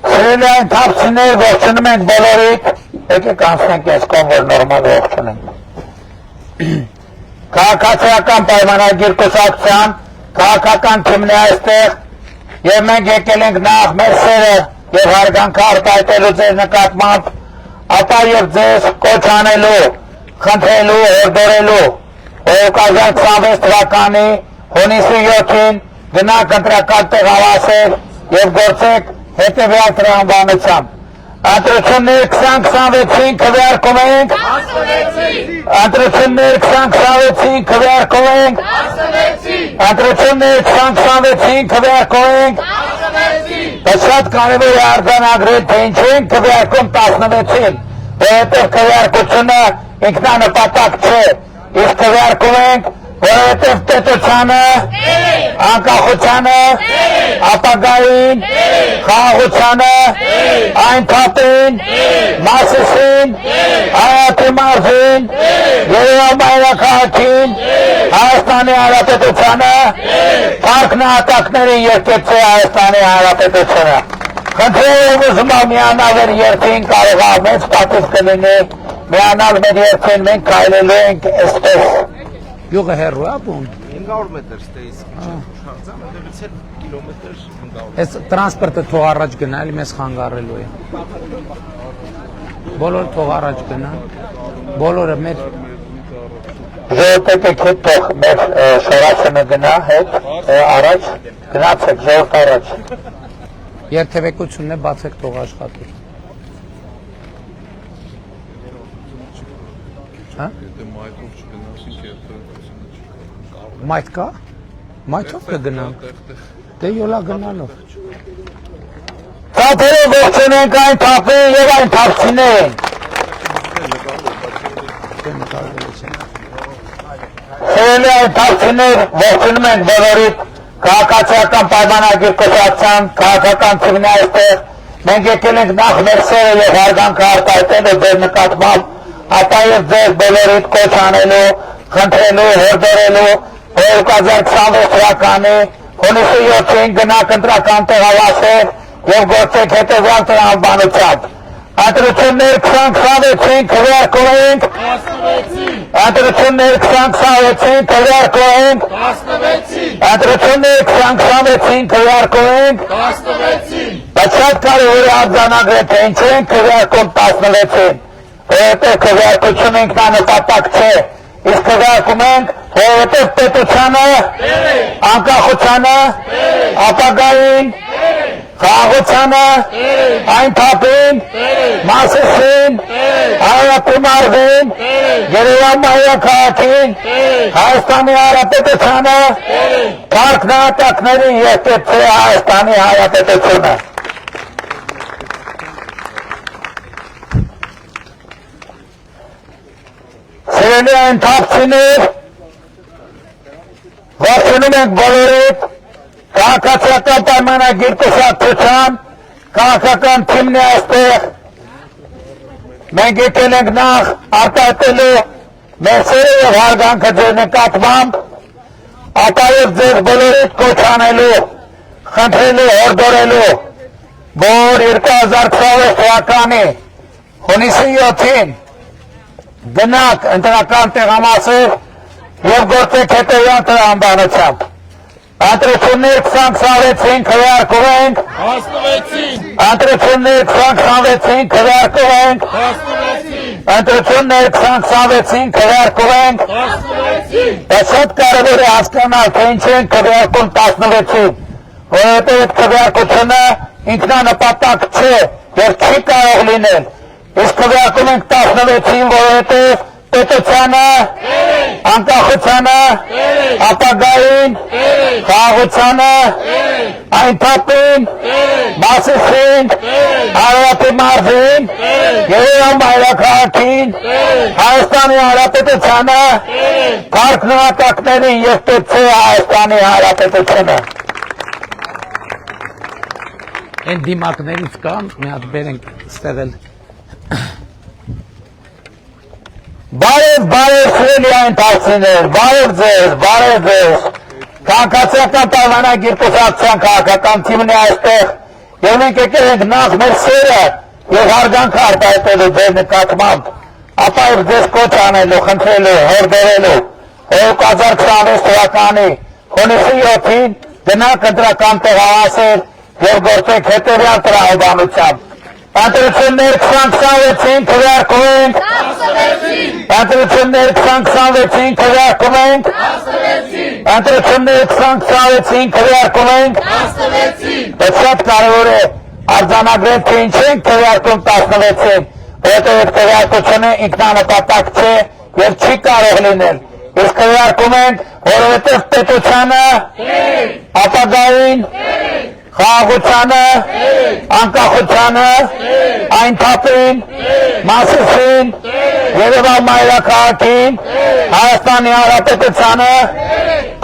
Սիրելի այն թափցիներ ողջունում ենք բոլորիդ, եկեք անցնենք այս կողմ, որ նորմալ ողջունենք։ Քաղաքացիական պայմանագիր կուսակցության, քաղաքական թիմն է այստեղ, եւ մենք եկել ենք նախ մեր սերը եւ հարգանքը արտահայտելու ձեր նկատմամբ, ապա եւ ձեզ կոչ անելու, խնդրելու, հորդորելու 2026 թվականի հունիսի 7-ին գնաք ընտրական տեղ հավասել եւ գործեք հետեւյալ տրամաբանությամբ։ Ընտրություններ 2026-ին քվեարկում ենք, ընտրություններ 2026-ին քվեարկում ենք, ընտրություններ 2026-ին քվեարկում ենք, բայց շատ կարևոր է արձանագրել, թե ինչու են քվեարկում 16-ին, որովհետև քվեարկությունը ինքնանպատակ չէ, իսկ քվեարկում ենք, որովհետև պետությանը, անկախությանը, ապագային, խաղաղությանը, այն թափին, Մասիսին, Հայաստանի մարզին, Երևան մայրաքաղաքին, Հայաստանի Հանրապետությանը, փառք նահատակներին երկեցե Հայաստանի Հանրապետությունը։ Խնդրեմ ուզում եմ միանալ մեր երթին, կարող է մեծ պատիվ կլինի, միանալ մեր երթին, մենք քայլելու ենք այսպես։ Յուղը հեռու է բուն։ 500 մետր ստեյս շարժան, այնտեղից էլ կիլոմետր 500։ Այս տրանսպորտը թող առաջ գնա, էլի մեզ խանգարելու է։ Բոլորը թող առաջ գնա։ Բոլորը մեր ժողովուրդը քիչ թող մեր շարաշանը գնա հետ առաջ, գնացեք ժողովուրդ առաջ։ Երթևեկությունն է բացեք թող աշխատի։ Հա? Մայթ կա? Մայթով կգնանք, դե յոլա գնալով։ Թափերով ողջունենք այն թափին և այն թափցիներին։ Սիրելի այն թափցիներ ողջունում ենք բոլորիդ, քաղաքացիական պայմանագիր կուսակցության, քաղաքական թիմն է այստեղ, մենք եկել ենք նախ մեր սերը և հարգանքը արտահայտելու ձեր նկատմամբ, ապա և ձեզ բոլորիդ կոչ անելու, խնդրելու, հորդորելու 2026 թվականի հունիսի 7-ին գնաք ընտրական տեղ հավասել եւ գործեք հետեւյալ տրամաբանությամբ։ Ընտրություններ 2026-ին քվեարկում ենք, ընտրություններ 2026-ին քվեարկում ենք, ընտրություններ 2026-ին քվեարկում ենք, բայց շատ կարևոր է արձանագրել, թե ինչու են քվեարկում 16-ին, որովհետև քվեարկությունը ինքնանպատակ չէ, իսկ քվեարկում ենք, որովհետև պետությանը, անկախությանը, ապագային, խաղաղությանը, այն թափին, Մասիսին, Հայաստանի մարզին, Երևան մայրաքաղաքին, Հայաստանի Հանրապետությանը, փառք նահատակներին երկեցե Հայաստանի Հանրապետությունը։ Սիրելի այն թափցիներ, ողջունում ենք բոլորիդ, քաղաքացիական պայմանագիր կուսակցության, քաղաքական թիմն է այստեղ, մենք եկել ենք նախ արտահայտելու մեր սերը և հարգանքը ձեր նկատմամբ, ապա և ձեզ բոլորիդ կոչ անելու, խնդրելու, հորդորելու, որ 2026 թվականի հունիսի 7-ին գնաք ընտրական տեղամասեր և գործեք հետևյալ տրամաբանությամբ։ Ընտրություններ 2026-ին քվեարկում ենք, ընտրություններ 2026-ին քվեարկում ենք, ընտրություններ 2026-ին քվեարկում ենք, բայց շատ կարևոր է հասկանալ, թե ինչ են քվեարկում 16-ին, որովհետև այդ քվեարկությունը ինքնանպատակ չէ և չի կարող լինել, իսկ քվեարկում ենք 16-ին, որովհետև պետությանը, անկախությանը, ապագային, խաղաղությանը, այն թափին, Մասիսին, Հայաստանի մարզին, Երևան մայրաքաղաքին, Հայաստանի Հանրապետությանը, փառք նահատակներին երկեցե Հայաստանի Հանրապետությունը։ Այն դիմակներից կան, մի հատ բերենք ստեղել։ Բարև սիրելի այն թափցիներ, բարև ձեզ, քաղաքացիական պայմանագիր կուսակցության քաղաքական թիմն է այստեղ, Եվ մենք եկել ենք նախ մեր սերը եւ հարգանքը արտահայտելու ձեր նկատմամբ, ապա եւ ձեզ կոչ անելու, խնդրելու, հորդորելու 2026 թվականի հունիսի 7-ին գնաք ընտրական տեղահասել եւ գործեք հետեւյալ տրամաբանությամբ։ Պատրաստություններ 2026-ին քվեարկում ենք։ Պատրաստություններ 2026-ին քվեարկում ենք։ Պատրաստություններ 2026-ին քվեարկում ենք։ Շատ կարևոր է արձանագրել, թե ինչ ենք քվեարկում 16-ին, որովհետև քվեարկությունը ինքնանպատակ չէ եւ չի կարող լինել։ Իսկ քվեարկում ենք, որովհետև պետությանը, ապագային, խաղաղությանը, անկախությանը, այն թափին, Մասիսին, Երևան մայրաքաղաքին, Հայաստանի Հանրապետությանը,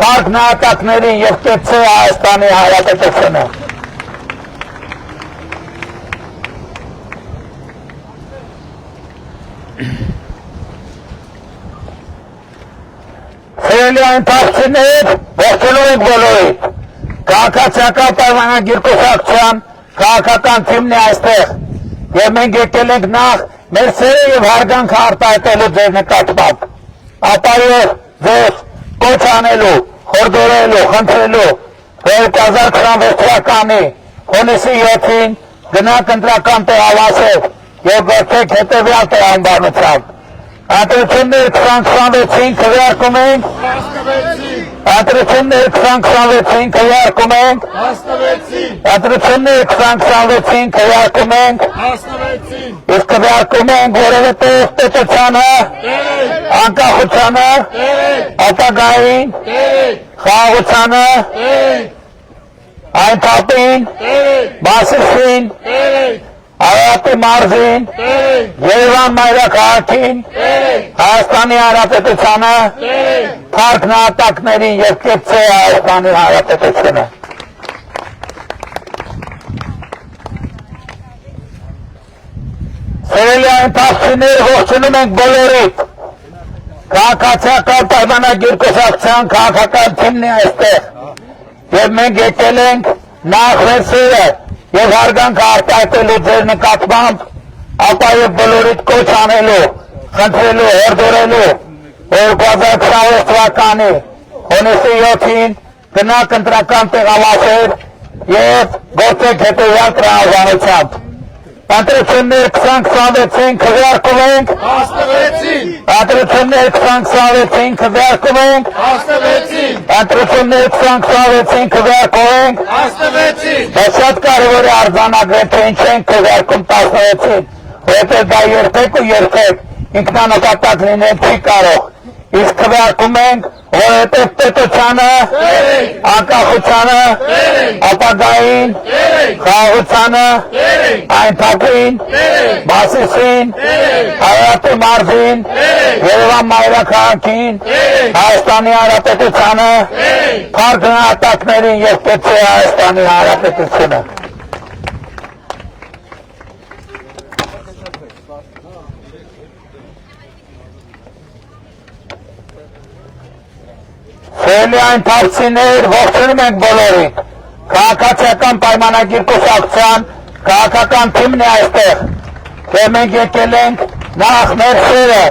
փառք նահատակներին եւ կեցցե Հայաստանի Հանրապետությունը։ Սիրելի այն թաղցիներ, ողջունում ենք բոլորիդ։ Քաղաքացիական պայմանագիր կուսակցության քաղաքական թիմն է այստեղ եւ մենք եկել ենք նախ մեր սերը եւ հարգանքը արտահայտելու ձեր նկատմամբ, ապա եւ ձեզ կոչ անելու, հորդորելու, խնդրելու, որ 2026 թվականի հունիսի 7-ին գնաք ընտրական տեղահասել եւ գործեք հետեւյալ տրամաբանությամբ։ Պատրաստություններ 2026-ին քվեարկում ենք։ Պատրաստություններ 2026-ին քվեարկում ենք։ Պատրաստություններ 2026-ին քվեարկում ենք։ Իսկ քվեարկում ենք, որովհետև պետությանը, անկախությանը, ապագային, խաղաղությանը, այն թափին, Մասիսին, Արարատի մարզին, Երևան մայրաքաղաքին, Հայաստանի Հանրապետությանը, փառք նահատակներին եւ կեցցե Հայաստանի Հանրապետությունը։ Սիրելի այն թաղցիներ, ողջունում ենք բոլորիդ։ Քաղաքացիական պայմանագիր կուսակցության քաղաքական թիմն է այստեղ եւ մենք եկել ենք նախ մեր սերը եւ հարգանքը արտահայտելու ձեր նկատմամբ, ապա եւ բոլորիդ կոչ անելու, խնդրելու, հորդորելու, որ 2026 թվականի հունիսի 7-ին գնաք ընտրական տեղահասել եւ գործեք հետեւյալ տրամաբանությամբ։ Պատրաստություններ 2026-ին քվեարկում ենք։ Պատրաստություններ 2026-ին քվեարկում ենք։ Պատրաստություններ 2026-ին քվեարկում ենք։ Շատ կարևոր է արձանագրել, թե ինչ ենք քվեարկում 16-ին, որովհետև դա երբեք ու երբեք ինքնանպատակ լինել չի կարող։ Իսկ քվեարկում ենք, որովհետև պետությանը, անկախությանը, ապագային, խաղաղությանը, այն թափին, Մասիսին, Արարատի մարզին, Երևան մայրաքաղաքին, Հայաստանի Հանրապետությանը, փառք նահատակներին եւ կեցցե Հայաստանի Հանրապետությունը։ Սիրելի այն թաղցիներ, ողջունում ենք բոլորիդ։ Քաղաքացիական պայմանագիր կուսակցության քաղաքական թիմն է այստեղ եւ մենք եկել ենք նախ մեր սերը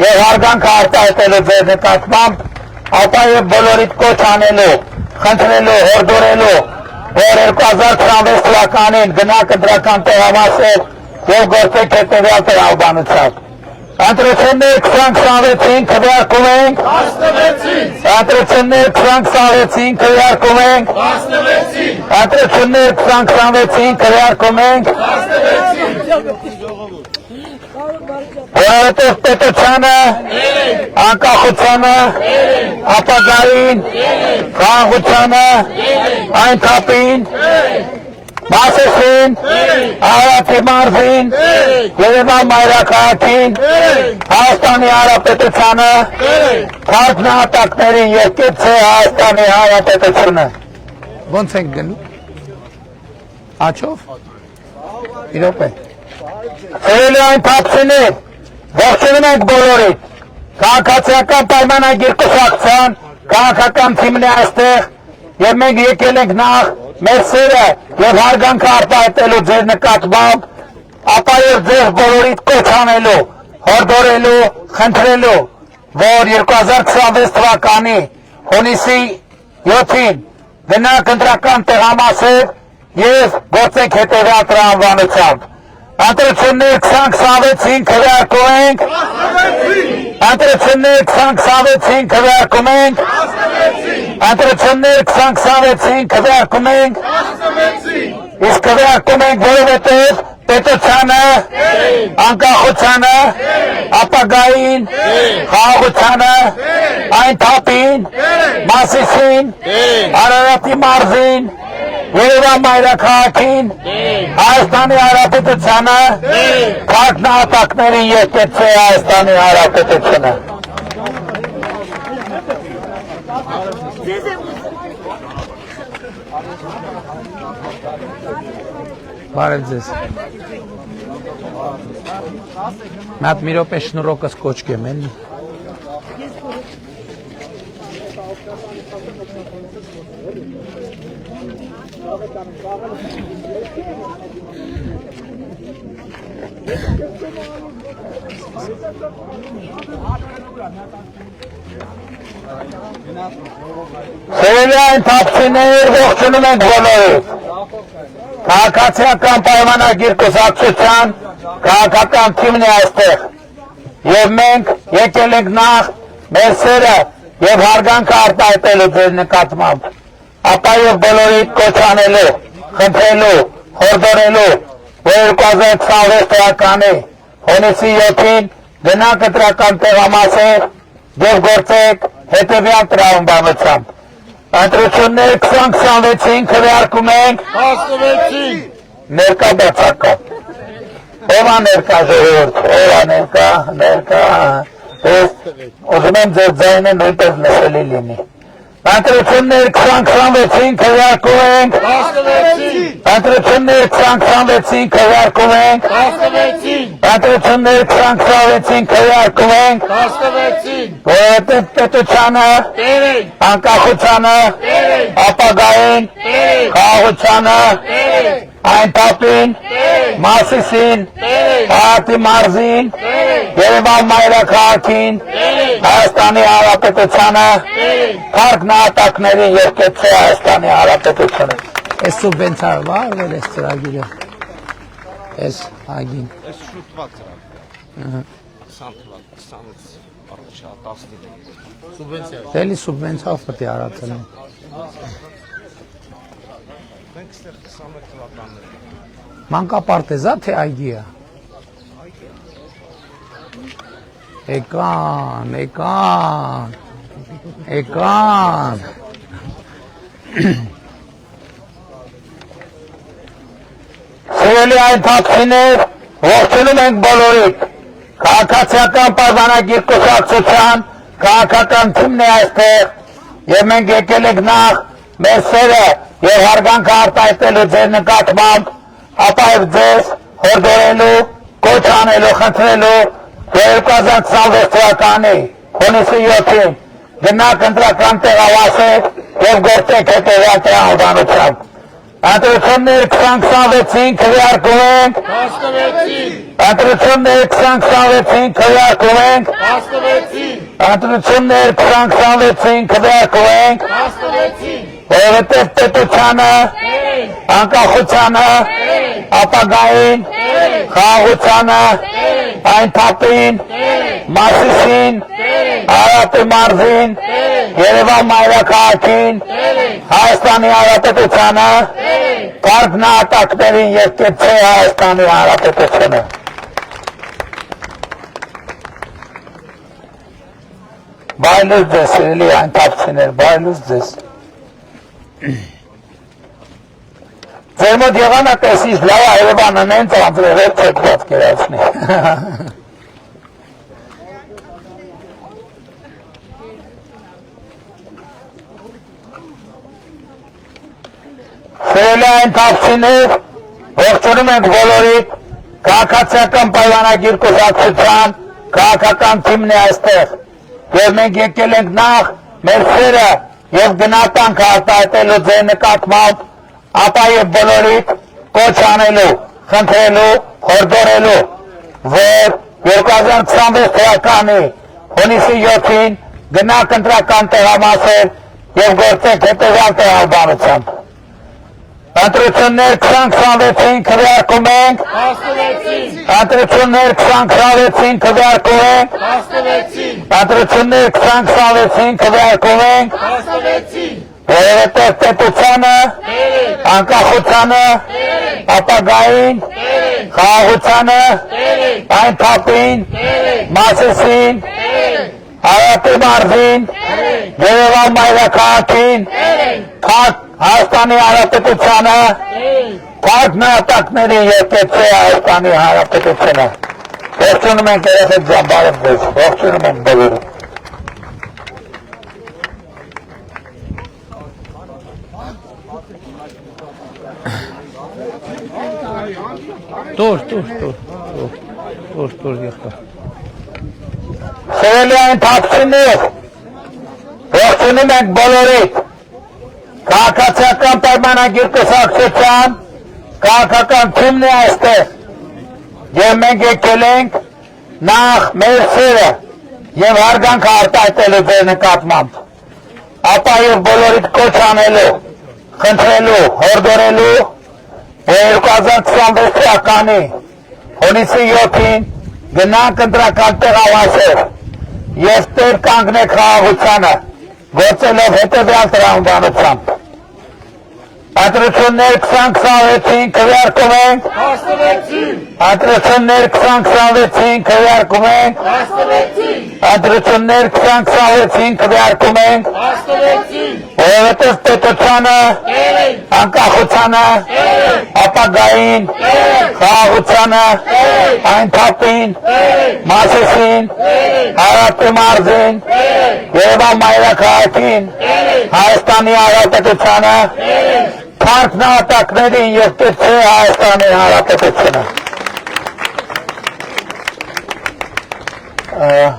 եւ հարգանքը արտահայտելու ձեր նկատմամբ, ապա եւ բոլորիդ կոչ անելու, խնդրելու, հորդորելու, որ 2026 թվականին գնաք ընտրական տեղահասել եւ գործեք հետեւյալ տրամաբանությամբ։ Պատրաստություններ 2026-ին քվեարկում ենք։ Պատրաստություններ 2026-ին քվեարկում ենք։ Պատրաստություններ 2026-ին քվեարկում ենք։ Որովհետև պետությանը, անկախությանը, ապագային, խաղաղությանը, այն թափին, Մասիսին, Արարատի մարզին, Երևան մայրաքաղաքին, Հայաստանի Հանրապետությանը, փառք նահատակներին եւ կեցցե Հայաստանի Հանրապետությունը։ Ոնց ենք գնում։ Աչով։ Իրոք է։ Սիրելի այն թափցիներ, ողջունում ենք բոլորիդ։ Քաղաքացիական պայմանագիր կուսակցության քաղաքական թիմն է այստեղ եւ մենք եկել ենք նախ մեր սերը եւ հարգանքը արտահայտելու ձեր նկատմամբ, ապա եւ ձեր բոլորիդ կոչ անելու, հորդորելու, խնդրելու, որ 2026 թվականի հունիսի 7-ին գնանք ընտրական տեղամասեր եւ գործենք հետեւյալ տրամաբանությամբ։ Ընտրություններ 2026-ին քվեարկում ենք։ Ընտրություններ 2026-ին քվեարկում ենք։ Ընտրություններ 2026-ին քվեարկում ենք։ Իսկ քվեարկում ենք, որովհետեւ պետությանը, անկախությանը, ապագային, խաղաղությանը, այն թափին, Մասիսին, Արարատի մարզին, Երևան մայրաքաղաքին, Հայաստանի Հանրապետությանը, քաղաքնահատակներին եկեցե Հայաստանի Հանրապետությունը։ Բարև ձեզ։ Մատ մի րոպե շնորհոքս կոչկեմ էլի։ Սերելի այն թափցիներ, ողջունում ենք բոլորիդ։ Քաղաքացիական պայմանագիր կուսակցության քաղաքական թիմն է այստեղ եւ մենք եկել ենք նախ մեր սերը եւ հարգանքը արտահայտելու ձեր նկատմամբ, ապա եւ բոլորիդ կոչ անելու, խնդրելու, հորդորելու, որ 2026 թվականի հունիսի 7-ին գնանք ընտրական տեղամասեր եւ գործենք հետեւյալ տրամաբանությամբ։ Ընտրություններ 2026-ին քվեարկում ենք։ Ներկա բացակա։ Ով է ներկա ժողովուրդ, ով է ներկա։ Ուզում եմ ձեր ձայնը նույնպես լսելի լինի։ Ընտրություններ 2026-ին քվեարկում ենք։ Ընտրություններ 2026-ին քվեարկում ենք։ Ընտրություններ 2026-ին քվեարկում ենք։ Որովհետև պետությանը, անկախությանը, ապագային, խաղաղությանը, այն թափին, Մասիսին, Արարատի մարզին, Երևան մայրաքաղաքին, Հայաստանի Հանրապետությանը, քաղաքնահատակներին եկեցե Հայաստանի Հանրապետությունը։ Այս սուբվենցիա վարվել այս ծրագիրը։ Այս ագին։ Այս շուտված ծրագիր։ 20 սուբվենցիա։ Դելի սուբվենցիա պետք է արածել։ Մենք ստեղ 21 թվականներ։ Մանկապարտեզա թե այգիա։ Էկան։ Սիրելի այն թափցիներ, ողջունում ենք բոլորիդ։ Քաղաքացիական պայմանագիր կուսակցության քաղաքական թիմն է այստեղ եւ մենք եկել ենք նախ մեր սերը եւ հարգանքը արտահայտելու ձեր նկատմամբ, ապա եւ ձեզ հորդորելու, կոչ անելու, խնդրելու 2026 թվականի հունիսի 7-ին գնանք ընտրական տեղամասեր եւ գործենք հետեւյալ տրամաբանությամբ։ Ընտրություններ 2026-ին քվեարկում ենք։ Ընտրություններ 2026-ին քվեարկում ենք։ Ընտրություններ 2026-ին քվեարկում ենք։ Որովհետև պետությանը, անկախությանը, ապագային, խաղաղությանը, այն թափին, Մասիսին, Արարատի մարզին, Երևան մայրաքաղաքին, Հայաստանի Հանրապետությանը, քաղաքնահատակներին եկեցե Հայաստանի Հանրապետությունը։ Բայլուց ձեզ, սիրելի այն թափցիներ, բայլուց ձեզ։ Ձեր մոտ եղան ատեսից լավ Երևանը նենց անձրևեր չեք պատկերացնի։ Սիրելի այն թափցիներ, ողջունում ենք բոլորիդ, քաղաքացիական պայմանագիր կուսակցության քաղաքական թիմն է այստեղ եւ մենք եկել ենք նախ մեր սերը եւ գնահատանքը արտահայտելու ձեր նկատմամբ, ապա եւ բոլորիդ կոչ անելու, խնդրելու, հորդորելու, որ 2026 թվականի հունիսի 7-ին գնանք ընտրական տեղամասեր եւ գործենք հետեւյալ տեղաբանությամբ։ Ընտրություններ 2026-ին քվեարկում ենք, ընտրություններ 2026-ին քվեարկում ենք, ընտրություններ 2026-ին քվեարկում ենք, որովհետև պետությանը, անկախությանը, ապագային, խաղաղությանը, այն թափին, Մասիսին, Արարատի մարզին, Երևան մայրաքաղաքին, փակ Հայաստանի Հանրապետությանը, փակ նահատակների եկեցե Հայաստանի Հանրապետությունը։ Ողջունում ենք երեխեք ջան, բարև ձեզ, ողջունում ենք բոլորին։ Տոր եղբայր։ Սիրելի այն թափցիներ, ողջունում ենք բոլորիդ, քաղաքացիական պայմանագիր կուսակցության քաղաքական թիմն է այստեղ, եւ մենք եկել ենք նախ մեր սերը եւ հարգանքը արտահայտելու ձեր նկատմամբ, ապա եւ բոլորիդ կոչ անելու, խնդրելու, հորդորելու, որ 2026 թվականի հունիսի 7-ին գնանք ընտրական տեղամասեր եւ տեր կանգնեք խաղաղությանը, գործելով հետեւյալ տրամաբանությամբ։ Ընտրություններ 2026-ին քվեարկում ենք, ընտրություններ 2026-ին քվեարկում ենք, ընտրություններ 2026-ին քվեարկում ենք, որովհետև պետությանը, անկախությանը, ապագային, խաղաղությանը, այն թափին, Մասիսին, Արարատի մարզին, Երևան մայրաքաղաքին, Հայաստանի Հանրապետությանը, փակ նահատակներին եկեցե Հայաստանի Հանրապետությունը։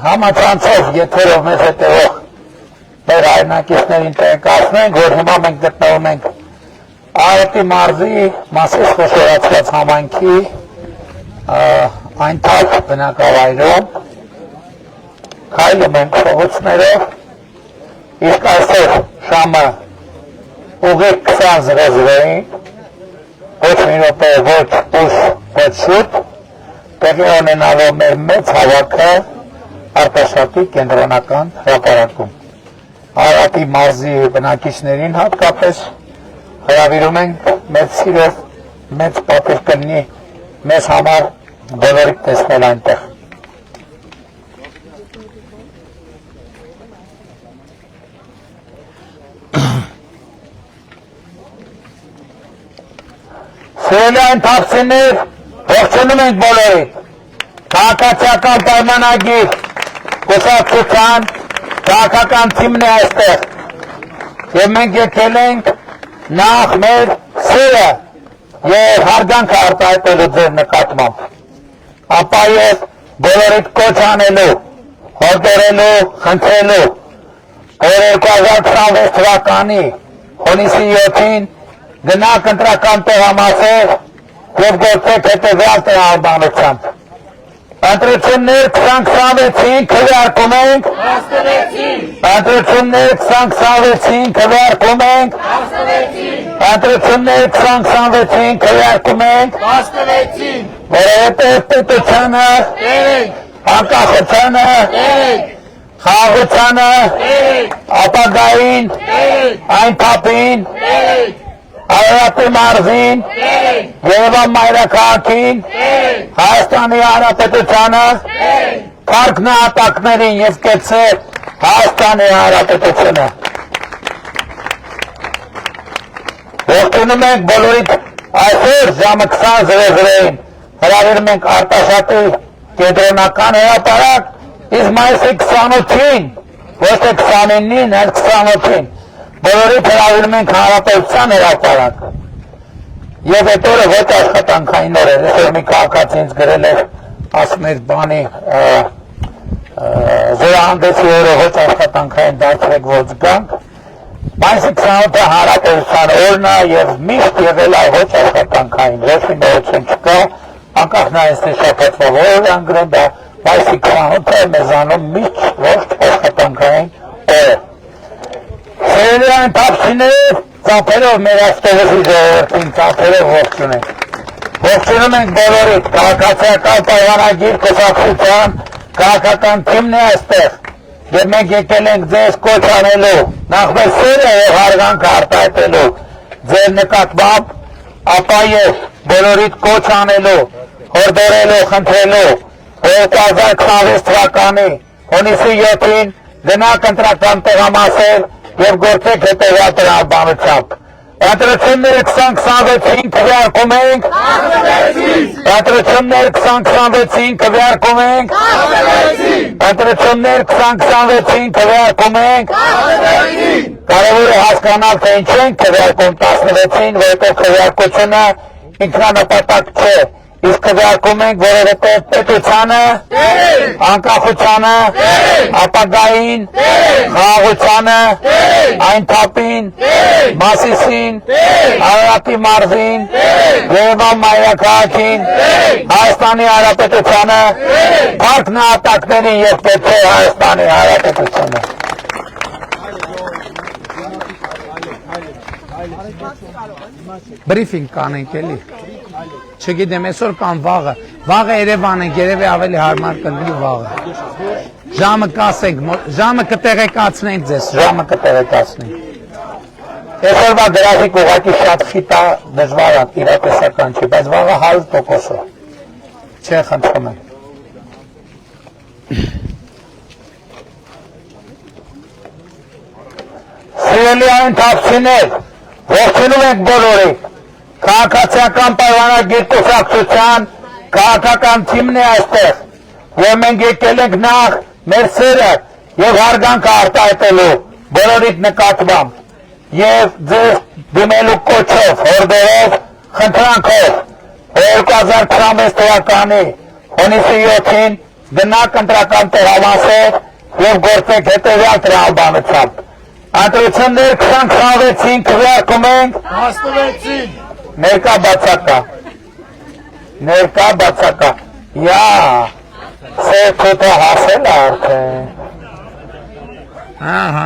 Համացանցով եթերով մեզ հետևող մեր հայրենակիցներին տեղեկացնենք, որ հիմա մենք գտնվում ենք Արարատի մարզի Մասիս խոշորացված համայնքի այն թափ բնակավայրում, քայլում ենք փողոցներով, իսկ այսօր շամը ուղիղ 20 զրեզրային, ոչ մի րոպե, ոչ ուշ, ոչ շուտ, տեղի ունենալով մեր մեծ հավաքը Արտաշատի կենտրոնական հրապարակում։ Արարատի մարզի բնակիչներին հատկապես հրավիրում ենք մեծ սիրով, մեծ պատիվ կլինի մեզ համար բոլորիդ տեսնել այնտեղ։ Սիրելի այն թափցիներ, ողջունում ենք բոլորիդ, քաղաքացիական պայմանագիր կուսակցության քաղաքական թիմն է այստեղ, եւ մենք եկել ենք նախ մեր սերը եւ հարգանքը արտահայտելու ձեր նկատմամբ, ապա եւ բոլորիդ կոչ անելու, հորդորելու, խնդրելու, որ 2026 թվականի հունիսի 7-ին գնանք ընտրական տեղամասեր եւ գործեք հետեւյալ տրամաբանությամբ։ Ընտրություններ 2026-ին քվեարկում ենք, ընտրություններ 2026-ին քվեարկում ենք, ընտրություններ 2026-ին քվեարկում ենք, որովհետև պետությանը, անկախությանը, խաղաղությանը, ապագային, այն թափին, Արարատի մարզին, Երևան մայրաքաղաքին, Հայաստանի Հանրապետությանը, փակ նահատակներին եկեցե Հայաստանի Հանրապետությունը։ Ողջունում ենք բոլորիդ այսօր ժամը 20 զրեզրային, հրավիրում ենք Արտաշատի կենտրոնական հրապարակ, իսկ մայիսի 28-ին, ոչ թե 29-ին, այլ 28-ին բոլորիդ հրավիրում ենք Հանրապետության հրապարակ։ Եվ այդ օրը ոչ աշխատանքային օր է, այսօր մի քաղաքացի ինձ գրել է, ասում էր բանի զորահանդեսի օրը ոչ աշխատանքային դարձրեք ոչ գանք, Մայիսի 28-ը հանրապետության օրն է եւ միշտ եղել է ոչ աշխատանքային, ոչ մի նորություն չկա, անկախ նայած թե շաբաթվա օրը անգրեն դա մայիսի 28-ը մեզանում միշտ ոչ աշխատանքային օր է։ Սերիան թափսիներ ծափերով մեր աստողոսի ժողովրդին ծափերով ողջունենք։ Ողջունում ենք բոլորիդ, քաղաքացիական պայմանագիր կուսակցության քաղաքական թիմն է այստեղ եւ մենք եկել ենք ձեզ կոչ անելու, նախ մեր սերը եւ հարգանքը արտահայտելու ձեր նկատմամբ, ապա եւ բոլորիդ կոչ անելու, հորդորելու, խնդրելու 2026 թվականի հունիսի 7-ին գնաք ընտրական տեղամասեր եւ գործեք հետեւյալ տրամաբանությամբ։ Ընտրությունները 2026-ին քվեարկում ենք։ Ընտրությունները 2026-ին քվեարկում ենք։ Ընտրությունները 2026-ին քվեարկում ենք։ Կարևոր է հասկանալ, թե ինչ են քվեարկում 16-ին, որովհետև քվեարկությունը ինքնանպատակ չէ։ Իսկ քվեարկում ենք, որովհետև պետությանը, անկախությանը, ապագային, խաղաղությանը, այն թափին, Մասիսին, Արարատի մարզին, Երևան մայրաքաղաքին, Հայաստանի Հանրապետությանը, փառք նահատակներին եւ պետք է Հայաստանի Հանրապետությունը։ Բրիֆինգ կանենք էլի։ Չգիտեմ, այսօր կամ վաղը Երևան ենք, երևի ավելի հարմար կլինի վաղը։ Ժամը կասենք, ժամը կտեղեկացնենք ձեզ, ժամը կտեղեկացնենք։ Այսօրվա գրաֆիկ ուղղակի շատ խիտ է, դժվար է, իրատեսական չի, բայց վաղը 100% չէ, խնդրում եմ։ Սիրելի այն թափսիներ, ողջունում ենք բոլորիդ, քաղաքացիական պայմանագիր կուսակցության քաղաքական թիմն է այստեղ, եւ մենք եկել ենք նախ մեր սերը եւ հարգանքը արտահայտելու բոլորիդ նկատմամբ եւ ձեզ դիմելու կոչով, հորդորով, խնդրանքով 2026 թվականի հունիսի 7-ին գնաք ընտրական տեղամասեր եւ գործեք հետեւյալ տրամաբանությամբ։ Ընտրությունները 2026-ին քվեարկում ենք 16-ին ներկա բացակա յա սեքոտը հասել արդեն Ահա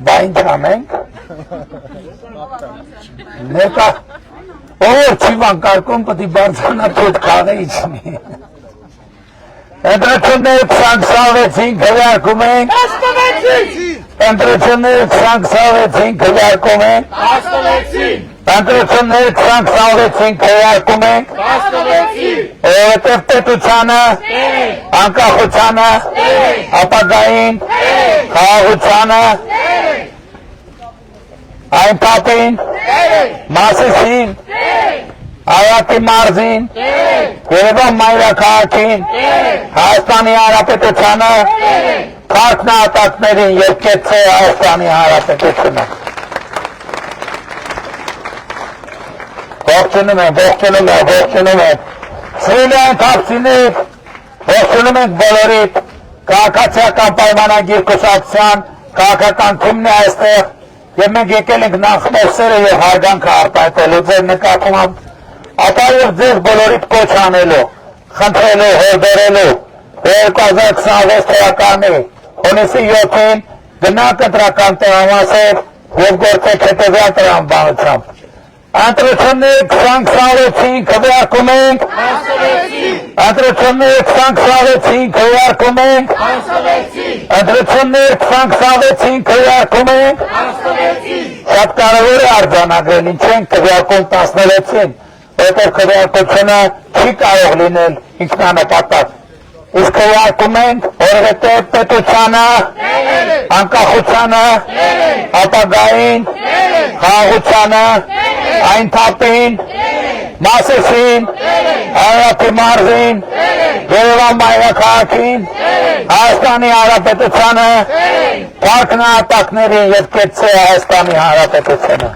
բա ինչ անենք ներկա օր չիվան կարկում պտի բարձանա թոտ կաղը իչնի ընտրությունները 2026-ին քվեարկում ենք Ընտրությունները 2026-ին քվեարկում ենք Ընտրությունները 2026-ին քվեարկում ենք որովհետև պետությանը, անկախությանը, ապագային, խաղաղությանը, այն թափին, Մասիսին, Արարատի մարզին, Երևան մայրաքաղաքին, Հայաստանի Հանրապետությանը, փառք նահատակներին եւ կեցե Հայաստանի Հանրապետությունը։ Ողջունում եմ։ Սիրելի թափսիներ, ողջունում ենք բոլորիդ, քաղաքացիական պայմանագիր կուսակցության քաղաքական թիմն է այստեղ եւ մենք եկել ենք նախ մեր սերը եւ հարգանքը արտահայտելու ձեր նկատմամբ, ապա եւ ձեզ բոլորիդ կոչ անելու, խնդրելու, հորդորելու 2026 թվականի հունիսի 7-ին գնաք ընտրական տեղամասեր եւ գործեք հետեւյալ տրամաբանությամբ։ Ընտրությունները 2026-ին քվեարկում ենք Ընտրությունները 2026-ին քվեարկում ենք Ընտրությունները 2026-ին քվեարկում ենք Շատ կարևոր է արձանագրել, ինչ են քվեարկում 16-ին, որովհետև քվեարկությունը չի կարող լինել ինքնանպատակ։ Իսկ քվեարկում ենք, որովհետև պետությանը, անկախությանը, ապագային, խաղաղությանը, այն թափին, Մասիսին, Արարատի մարզին, Երևան մայրաքաղաքին, Հայաստանի Հանրապետությանը, փառք նահատակներին եւ կեցե Հայաստանի Հանրապետությունը։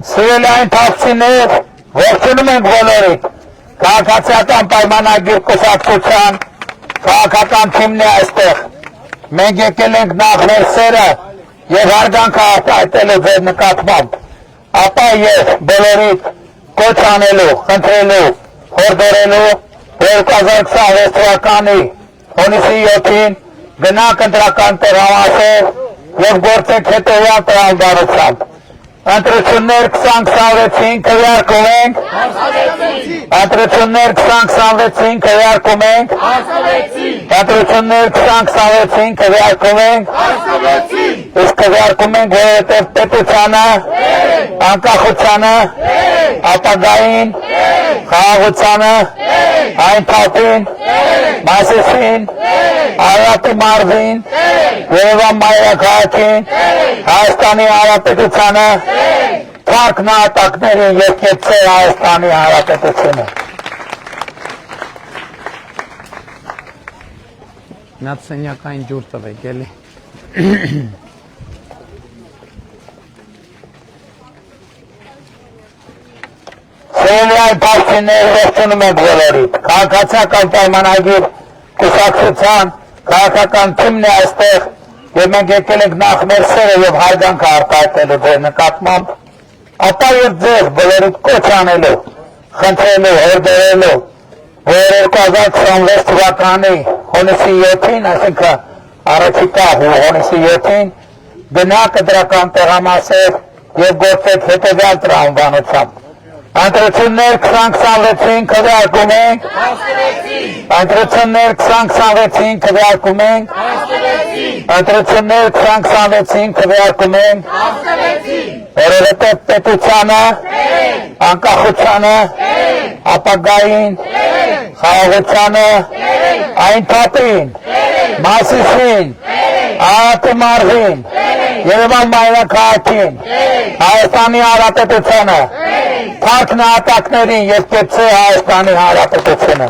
Սիրելի այն թավցիներ, ողջունում ենք բոլորիդ, քաղաքացիական պայմանագիր կուսակցության, քաղաքական թիմն է այստեղ, մենք եկել ենք նախ մեր սերը և հարգանքը արտահայտելու ձեր նկատմամբ, ապա և բոլորիդ կոչ անելու, խնդրելու, հորդորելու 2026 թվականի հունիսի 7-ին գնանք ընտրական տեղամասեր և գործենք հետևյալ տրամաբանությամբ։ Ընտրություններ 2026-ին քվեարկում ենք, ընտրություններ 2026-ին քվեարկում ենք, ընտրություններ 2026-ին քվեարկում ենք, իսկ քվեարկում ենք, որովհետև պետությանը, անկախությանը, ապագային, խաղաղությանը, այն թափին, Մասիսին, Արարատի մարզին, Երևան մայրաքաղաքին, Հայաստանի Հանրապետությանը, Փառք նահատակներին և կեցե Հայաստանի Հանրապետությունը։ Նա սենյակային ջուր տվեք, էլի։ Սիրելի այն փաստիներ ողջունում ենք բոլորիդ, քաղաքացիական պայմանագիր կուսակցության, քաղաքական թիմն է այստեղ և մենք եկել ենք նախ մեր սերը և հարգանքը արտահայտելու ձեր նկատմամբ, ապա և ձեր բոլորիդ կոչ անելու, խնդրելու, հորդորելու, որ 2026 թվականի հունիսի 7-ին, այսինքն առաջիկա հունիսի 7-ին գնանք ընտրական տեղամասեր և գործեք հետևյալ տրամաբանությամբ։ Ընտրություններ 2026-ին քվեարկում ենք, ընտրություններ 2026-ին քվեարկում ենք, ընտրություններ 2026-ին քվեարկում ենք, որովհետև պետությանը, անկախությանը, ապագային, խաղաղությանը, այն թափին, Մասիսին, Արարատի մարզին, Երևան մայրաքաղաքին, Հայաստանի Հանրապետությանը, Փառք նահատակներին և կեցե Հայաստանի Հանրապետությունը։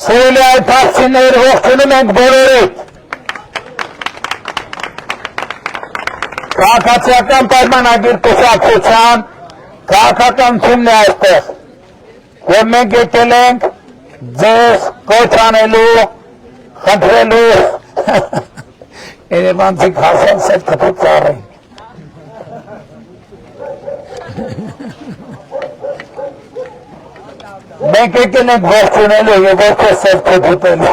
Սիրելի այդ փաստիներ ողջունում ենք բոլորիդ, քաղաքացիական պայմանագիր կուսակցության, քաղաքական թիմն է այստեղ և մենք եկել ենք ձեզ կոչ անելու, խնդրելու, երևանցիք հասան սև թփի ծառին։ Մենք եկել ենք ողջունելու և ոչ թե սև թփուտելու։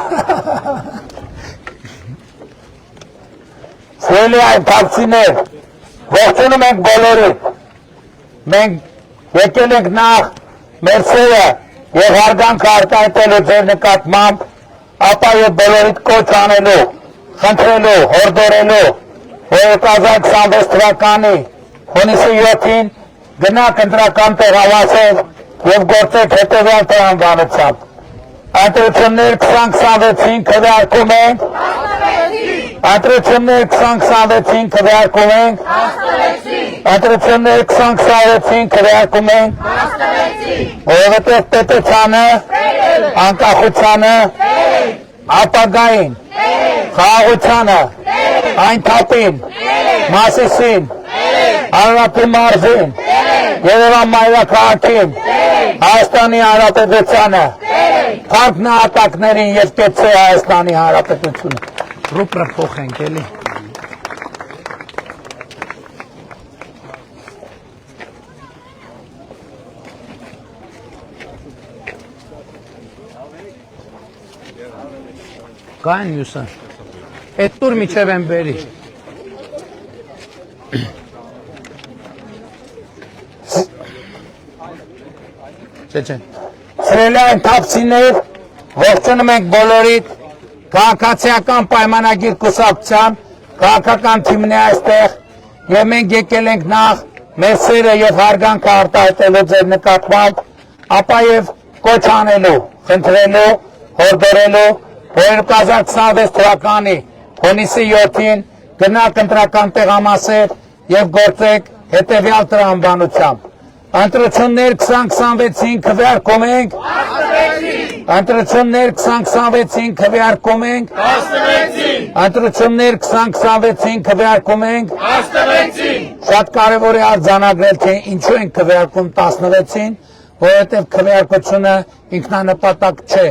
Սիրելի այն փաստիներ, ողջունում ենք բոլորիդ, մենք եկել ենք նախ մեր սերը և հարգանքը արտահայտելու ձեր նկատմամբ, ապա և բոլորիդ կոչ անելու, խնդրելու, հորդորելու, որ 2026 թվականի հունիսի 7-ին գնանք ընտրական տեղամասեր և գործեք հետևյալ տրամաբանությամբ։ Ընտրություններ 2026-ին քվեարկում ենք, ընտրություններ 2026-ին քվեարկում ենք, ընտրություններ 2026-ին քվեարկում ենք, որովհետև պետությանը, անկախությանը, ապագային, խաղաղությանը, այն թափին, Մասիսին, Արարատի մարզին, Երևան մայրաքաղաքին, Հայաստանի Հանրապետությանը, Փառք նահատակներին և կեցե Հայաստանի Հանրապետությունը։ Ռուպրը փոխենք, էլի։ Կային մյուսը։ Էդ տուր միջև եմ բերի։ Չէ։ Սիրելի այն թափցիներ, ողջունում ենք բոլորիդ, քաղաքացիական պայմանագիր կուսակցության, քաղաքական թիմն է այստեղ և մենք եկել ենք նախ մեր սերը և հարգանքը արտահայտելու ձեր նկատմամբ, ապա և կոչ անելու, խնդրելու, հորդորելու, որ 2026 թվականի հունիսի 7-ին գնանք ընտրական տեղամասեր և գործեք հետևյալ տրամաբանությամբ ընտրություններ 2026-ին քվեարկում ենք ընտրություններ 2026-ին քվեարկում ենք ընտրություններ 2026-ին քվեարկում ենք շատ կարևոր է արձանագրել թե ինչու ենք քվեարկում 16-ին որովհետև քվեարկությունը ինքնանպատակ չէ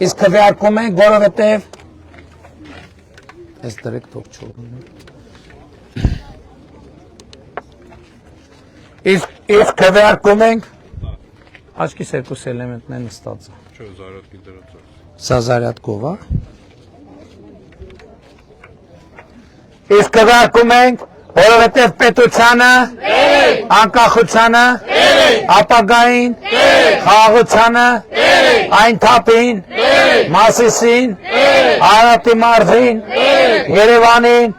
իսկ քվեարկում ենք որովհետև այս դրեք թող չորում Իսկ քվեարկում ենք աչքիս երկուս էլեմենտներ նստած է Չէ, զարյատքի դրած է Սա զարյատկով է Իսկ քվեարկում ենք որովհետև պետությանը անկախությանը ապագային խաղաղությանը այն թափին Մասիսին Արարատի մարզին Երևանին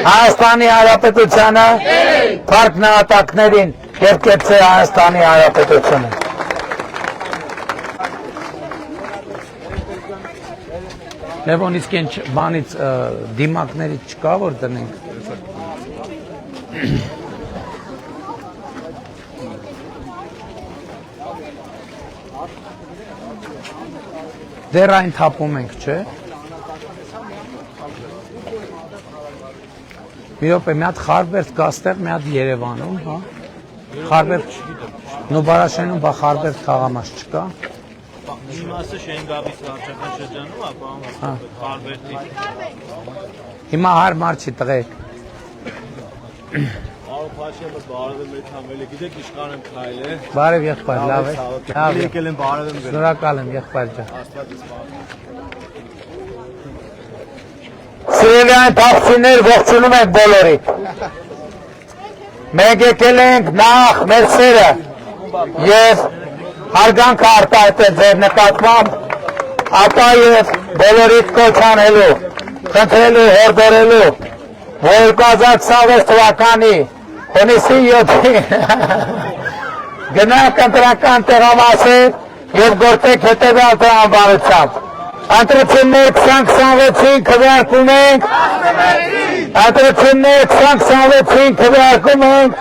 Հայաստանի Հանրապետությանը Փառք նահատակներին եւ կեցե Հայաստանի Հանրապետությունը Լևոն իսկ ինչ բանից դիմակներից չկա որ դնենք Դեռ այն թափում ենք, չէ։ Մի րոպե, մի հատ Խարբերդ կա ստեղ, մի հատ Երևանում, հա։ Խարբերդ, նո Բարաշենում բա Խարբերդ թաղամաս չկա։ Մի մասը Շենգավից վարչական շրջանում, ապա Խարբերդի։ Հիմա հարմար չի տղեկ։ Արո Փաշյանը բարև եմ համելը, գիտեք իշխան եմ քայլ է։ Բարև եղբայր, լավ է։ Լավ է։ Եկել եմ բարև եմ գնել։ Շնորհակալ եմ եղբայր ջան։ Աստված իշխան։ Սիրելի այն թափցիներ ողջունում ենք բոլորի։ Մենք եկել ենք նախ մեր սերը եւ հարգանքը արտահայտել ձեր նկատմամբ, ապա եւ բոլորիդ կոչ անելու, խնդրելու, հորդորելու, որ 2026 թվականի հունիսի 7-ին գնանք ընտրական տեղամասեր եւ գործեք հետեւյալ տրամաբանությամբ Ընտրություններ 2026-ին քվեարկում ենք Ընտրություններ 2026-ին քվեարկում ենք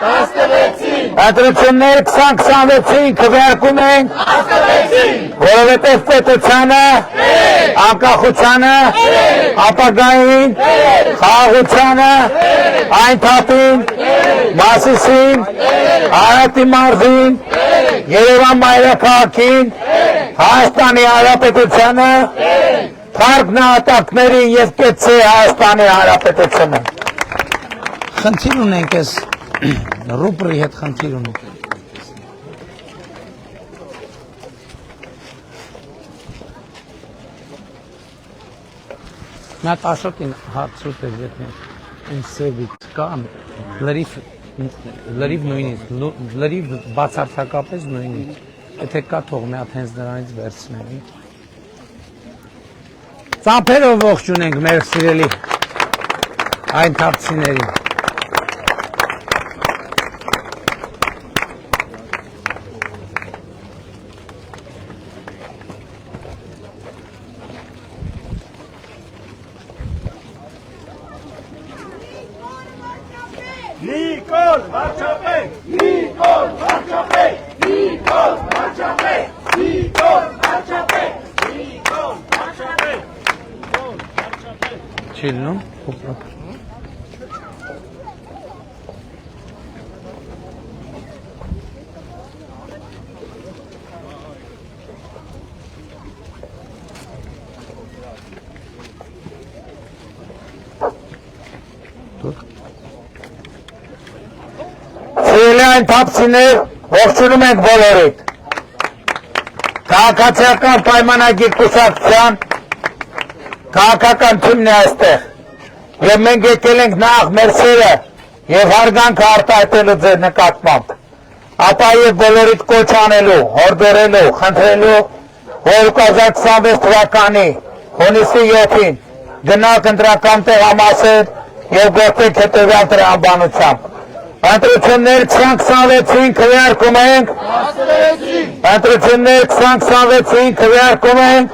Ընտրություններ 2026-ին քվեարկում ենք որովհետև պետությանը անկախությանը ապագային խաղաղությանը այն թափին Մասիսին Արարատի մարզին Երևան մայրաքաղաքին Հայաստանի Հանրապետությանը Փառք նահատակներին եւ կեցե Հայաստանի Հանրապետությունը Խնդիր ունենք ես ռուբրի հետ խնդիր ունենք Նա տաշոտին հարցուտ է ետնի այն սևիտ կան լրիվ նույնից լրիվ բացարձակապես նույնից Եթե կա թող մի հատ հենց նրանից վերցնենք Ծափերով ողջունենք մեր սիրելի այն թափցիներին Նիկոլ Վարչապետ Նիկոլ Վարչապետ Նիկոլ Վարչապետ Նիկոլ Վարչապետ Նիկոլ Վարչապետ Նիկոլ Վարչապետ Չիլնում Սիրելի այն թափցիներ ողջունում ենք բոլորիդ Քաղաքացիական պայմանագիր կուսակցության քաղաքական թիմն է այստեղ եւ մենք եկել ենք նախ մեր սերը եւ հարգանքը արտահայտելու ձեր նկատմամբ ապա եւ բոլորիդ կոչ անելու, հորդորելու, խնդրելու որ 2026 թվականի հունիսի 7-ին գնանք ընտրական տեղամասեր եւ գործեք հետեւյալ տրամաբանությամբ Ընտրություններ 2026-ին քվեարկում ենք Ընտրություններ 2026-ին քվեարկում ենք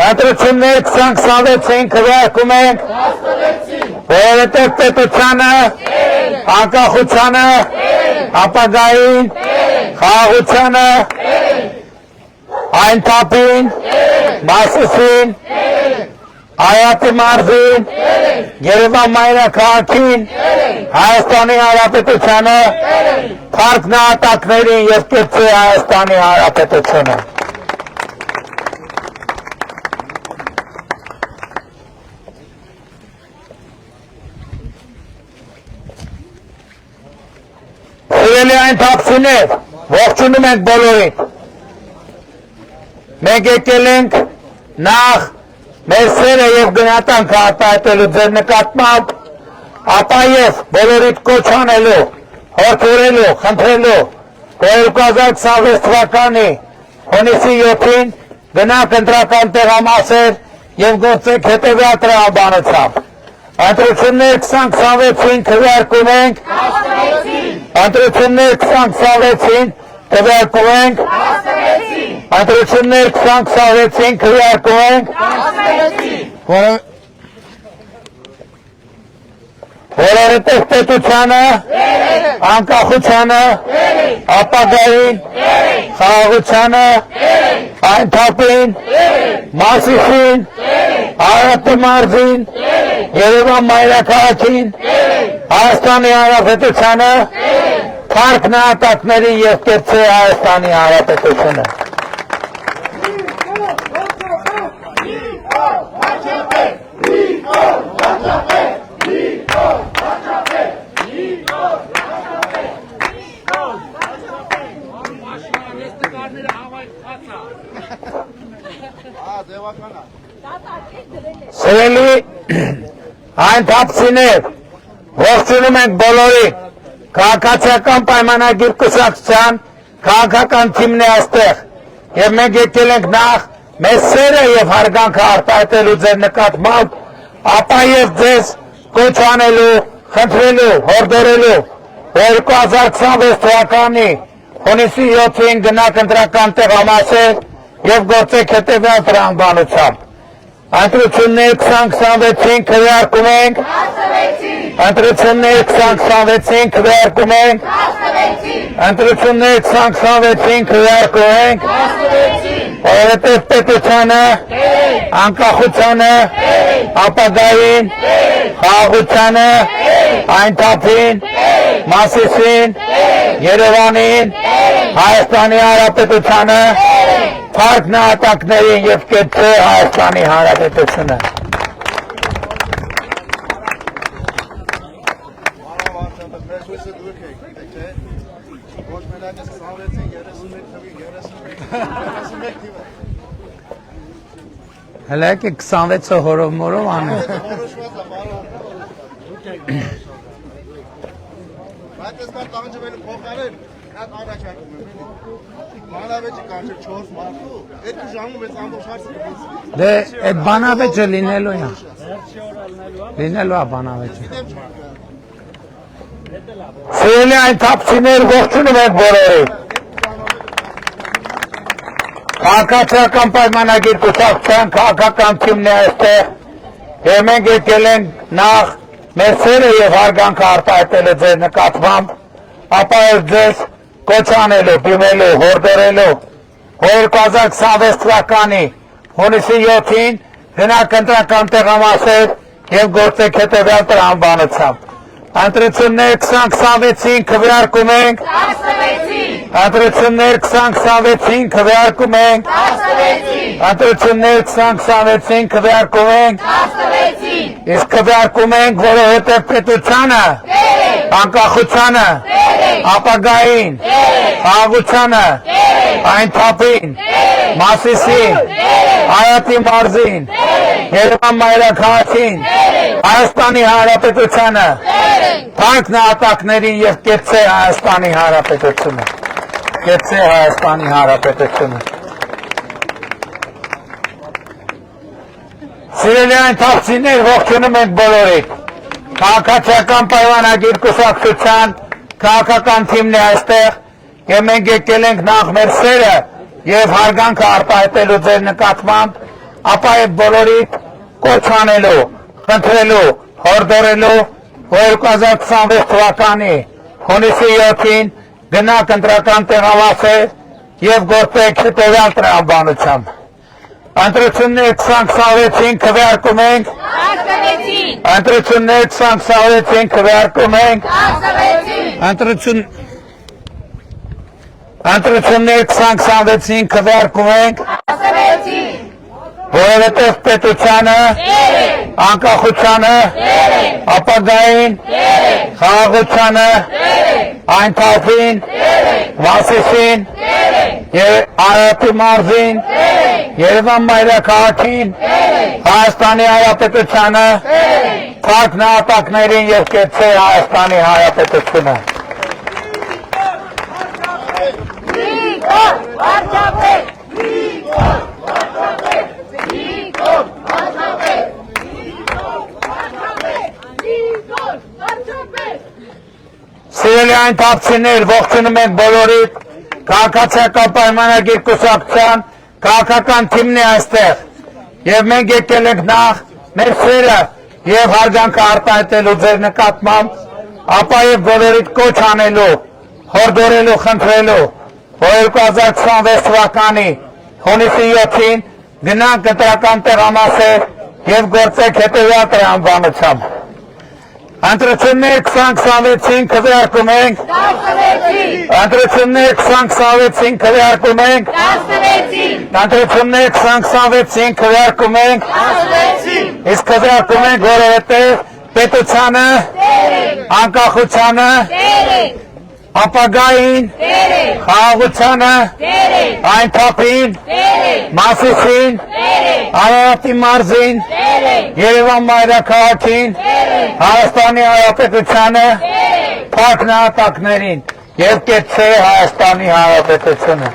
Ընտրություններ 2026-ին քվեարկում ենք Որովհետև պետությանը անկախությանը, ապագային, խաղաղությանը, այն թափին, Մասիսին, Հայաստանի մարզին, Երևան մայրաքաղաքին, Հայաստանի Հանրապետությանը, փառք նահատակներին եւ կեցի Հայաստանի Հանրապետությունը։ Սիրելի այն թափսիներ, ողջունում ենք բոլորին։ Մենք եկել ենք նախ մեր սերը եւ գնահատանքը արտահայտելու ձեր նկատմամբ, ապա եւ բոլորիդ կոչ անելու, հորդորելու, խնդրելու, որ 2026 թվականի հունիսի 7-ին գնանք ընտրական տեղամասեր եւ գործեք հետեւյալ տրամաբանությամբ։ Ընտրություններ 2026-ին քվեարկում ենք, ընտրություններ 2026-ին քվեարկում ենք, ընտրություններ 2026-ին քվեարկում ենք, որովհետև պետությանը, անկախությանը, ապագային, խաղաղությանը, այն թափին, Մասիսին, Հայաստանի մարզին, Երևան մայրաքաղաքին, Հայաստանի Հանրապետությանը, փառք նահատակներին եւ կեցի Հայաստանի Հանրապետությունը։ Սիրելի այն թափսիներ, ողջունում ենք բոլորին, քաղաքացիական պայմանագիր կուսակցության քաղաքական թիմն է այստեղ եւ մենք եկել ենք նախ մեր սերը եւ հարգանքը արտահայտելու ձեր նկատմամբ, ապա եւ ձեզ կոչ անելու, խնդրելու, հորդորելու, որ 2026 թվականի հունիսի 7-ին գնանք ընտրական տեղամասեր եւ գործեք հետեւյալ տրամաբանությամբ։ Ընտրություններ 2026-ին քվեարկում ենք, ընտրություններ 2026-ին քվեարկում ենք, ընտրություններ 2026-ին քվեարկում ենք, որովհետև պետությանը, անկախությանը, ապագային, խաղաղությանը, այն թափին, Մասիսին, Երևանին, Հայաստանի Հանրապետությանը, փառք նահատակներին եւ կեցի Հայաստանի Հանրապետությունը։ Հələ ki 26-ը հորով-մորով անում։ Բայց կար տանջվելու փոխարեն հատ առաջարկում եմ էլի։ Բանավեճը կանչել 4 մարդու, այդ ժամում մեծ ամբողջ հարցը կբացվի։ Դե այդ բանավեճը լինելու է։ Լինելու է բանավեճը։ Սիրելի այն թափսիներ, ողջունում ենք բոլորին։ Քաղաքացիական պայմանագիր կուսակցության քաղաքական թիմն է այստեղ եւ մենք եկել ենք նախ մեր սերը եւ հարգանքը արտահայտելու ձեր նկատմամբ, ապա եւ ձեզ կոչ անելու, դիմելու, հորդորելու, որ 2026 թվականի հունիսի 7-ին գնանք ընտրական տեղամասեր եւ գործեք հետեւյալ տրամաբանությամբ։ Ընտրություններ 2026-ին քվեարկում ենք, ընտրություններ 2026-ին քվեարկում ենք, ընտրություններ 2026-ին քվեարկում ենք, իսկ քվեարկում ենք, որովհետև պետությանը, անկախությանը, ապագային, խաղաղությանը, այն թափին, Մասիսին, Հայաստանի մարզին, Երևան մայրաքաղաքին, Հայաստանի Հանրապետությանը, փառք նահատակներին եւ կեցի Հայաստանի Հանրապետությունը։ Կեցի Հայաստանի Հանրապետությունը։ Սիրելի այն թափսիներ, ողջունում ենք բոլորին։ Քաղաքացիական պայմանագիր կուսակցության քաղաքական թիմն է այստեղ եւ մենք եկել ենք նախ մեր սերը եւ հարգանքը արտահայտելու ձեր նկատմամբ, ապա եւ բոլորիդ կոչ անելու, խնդրելու, հորդորելու, 2026 թվականի հունիսի 7-ին գնաք ընտրական տեղավասեր և գործեք հետևյալ տրամաբանությամբ։ Ընտրություններ 2026-ին քվեարկում ենք, ընտրություններ 2026-ին քվեարկում ենք, ընտրություններ 2026-ին քվեարկում ենք, որովհետև պետությանը, անկախությանը, ապագային, խաղաղությանը, այն թափին, Մասիսին, Արարատի մարզին, Երևան մայրաքաղաքին, Հայաստանի Հանրապետությանը, փակ նահատակներին և կեցե Հայաստանի Հանրապետությունը։ Սիրելի այն թափցիներ, ողջունում ենք բոլորիդ, քաղաքացիական պայմանագիր կուսակցության քաղաքական թիմն է այստեղ և մենք եկել ենք նախ մեր սերը և հարգանքը արտահայտելու ձեր նկատմամբ, ապա և բոլորիդ կոչ անելու, հորդորելու, խնդրելու, որ 2026 թվականի հունիսի 7-ին գնանք ընտրական տեղամասեր և գործեք հետևյալ տրամաբանությամբ։ Ընտրություններ 2026-ին քվեարկում ենք, ընտրություններ 2026-ին քվեարկում ենք, ընտրություններ 2026-ին քվեարկում ենք, իսկ քվեարկում ենք, որովհետև պետությանը, անկախությանը, ապագային, խաղաղությանը, այն թափին, Մասիսին, Արարատի մարզին, Երևան մայրաքաղաքին, Հայաստանի Հանրապետությանը, փակ նահատակներին և կեցե Հայաստանի Հանրապետությունը։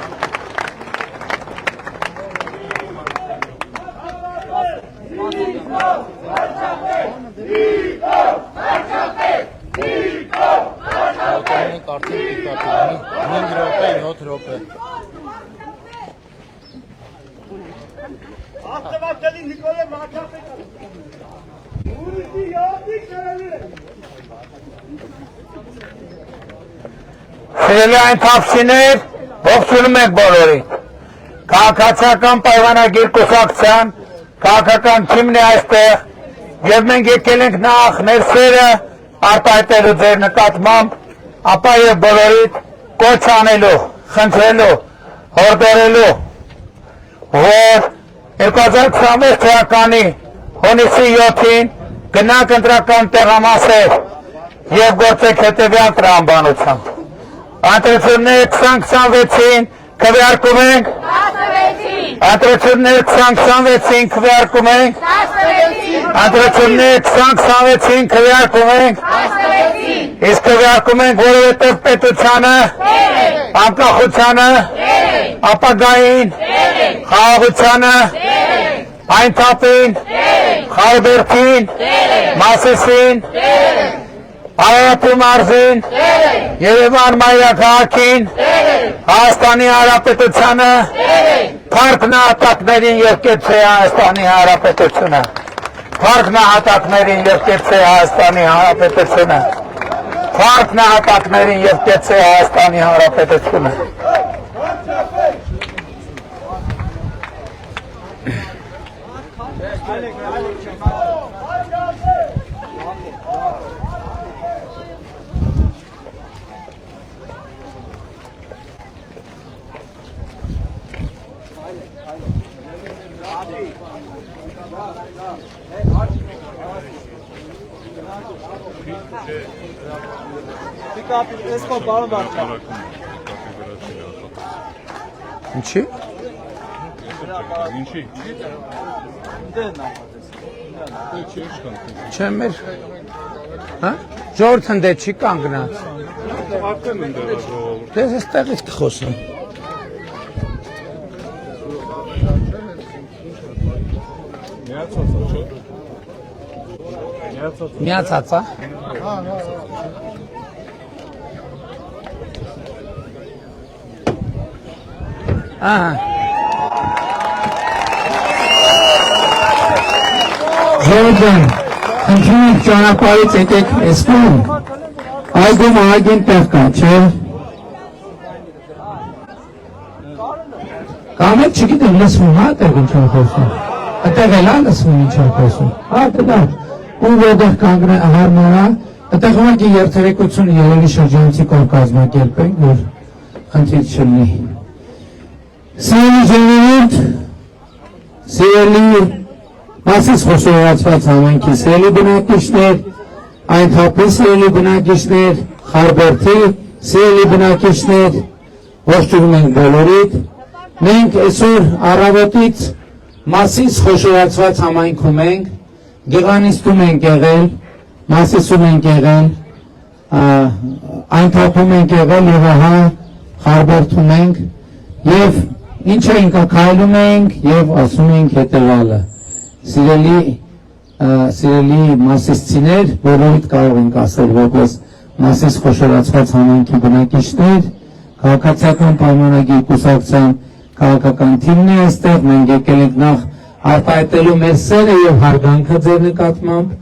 Սիրելի այն թափցիներ, ողջունում ենք բոլորին։ Քաղաքացիական պայմանագիր կուսակցության քաղաքական թիմն է այստեղ և մենք եկել ենք նախ մեր սերը արտահայտելու ձեր նկատմամբ, ապա և բոլորիդ կոչ անելու, խնդրելու, հորդորելու, որ 2026 թվականի հունիսի 7-ին գնանք ընտրական տեղամասեր և գործեք հետևյալ տրամաբանությամբ։ Ընտրություններ 2026-ին քվեարկում ենք, ընտրություններ 2026-ին քվեարկում ենք, ընտրություններ 2026-ին քվեարկում ենք, իսկ քվեարկում ենք, որովհետև պետությանը, անկախությանը, ապագային, խաղաղությանը, այն թափին, Խարբերդին, Մասիսին, Արարատի մարզին, Երևան մայրաքաղաքին, Հայաստանի Հանրապետությանը, փակ նահատակներին և կեցե Հայաստանի Հանրապետությունը, փակ նահատակներին և կեցե Հայաստանի Հանրապետությունը, փակ նահատակներին և կեցե Հայաստանի Հանրապետությունը։ Ինչի՞։ Չեմ մեր, ժողովուրդ հնդե չի կանգնած։ Դες էստեղից կխոսում։ Միացած, Ժողովուրդ Խնդրում եք ճանապարհից եկեք էսկում, այգում ահագին տեղ կա, չէ՞։ Կամ եք չգիտեմ լսվում, հա, տեղ ինչ եմ խոսում, այդտեղ էլ ա լսվում ինչ եմ խոսում, հա, տեղ, ու որտեղ կանգնե հարմարա, այդտեղ ուղղակի երթերեկությունը երևի շրջանցի կողմ կազմակերպենք, որ խնդիր չլինի։ Սիրելի ժողովուրդ, սիրելի Մասից խոշորացված համայնքի սիրելի բնակիչներ, այնքանպես սիրելի բնակիչներ, Խարբերդի սիրելի բնակիչներ, ողջունում ենք բոլորիդ։ Մենք այսօր առավոտից Մասից խոշորացված համայնքում ենք, Գեղանիստում ենք եղել, Մասիսում ենք եղել, այնքանքում ենք եղել եւ ահա Խարբերդում ենք եւ ինչ ենք քայլում ենք եւ ասում ենք հետեւալը։ Սիրելի մասիսցիներ, բոլորիդ կարող ենք ասել, որպես Մասիս խոշորացված համայնքի բնակիչներ, քաղաքացիական պայմանագիր կուսակցության քաղաքական թիմն է այստեղ, մենք եկել ենք նախ արտահայտելու մեր սերը եւ հարգանքը ձեր նկատմամբ,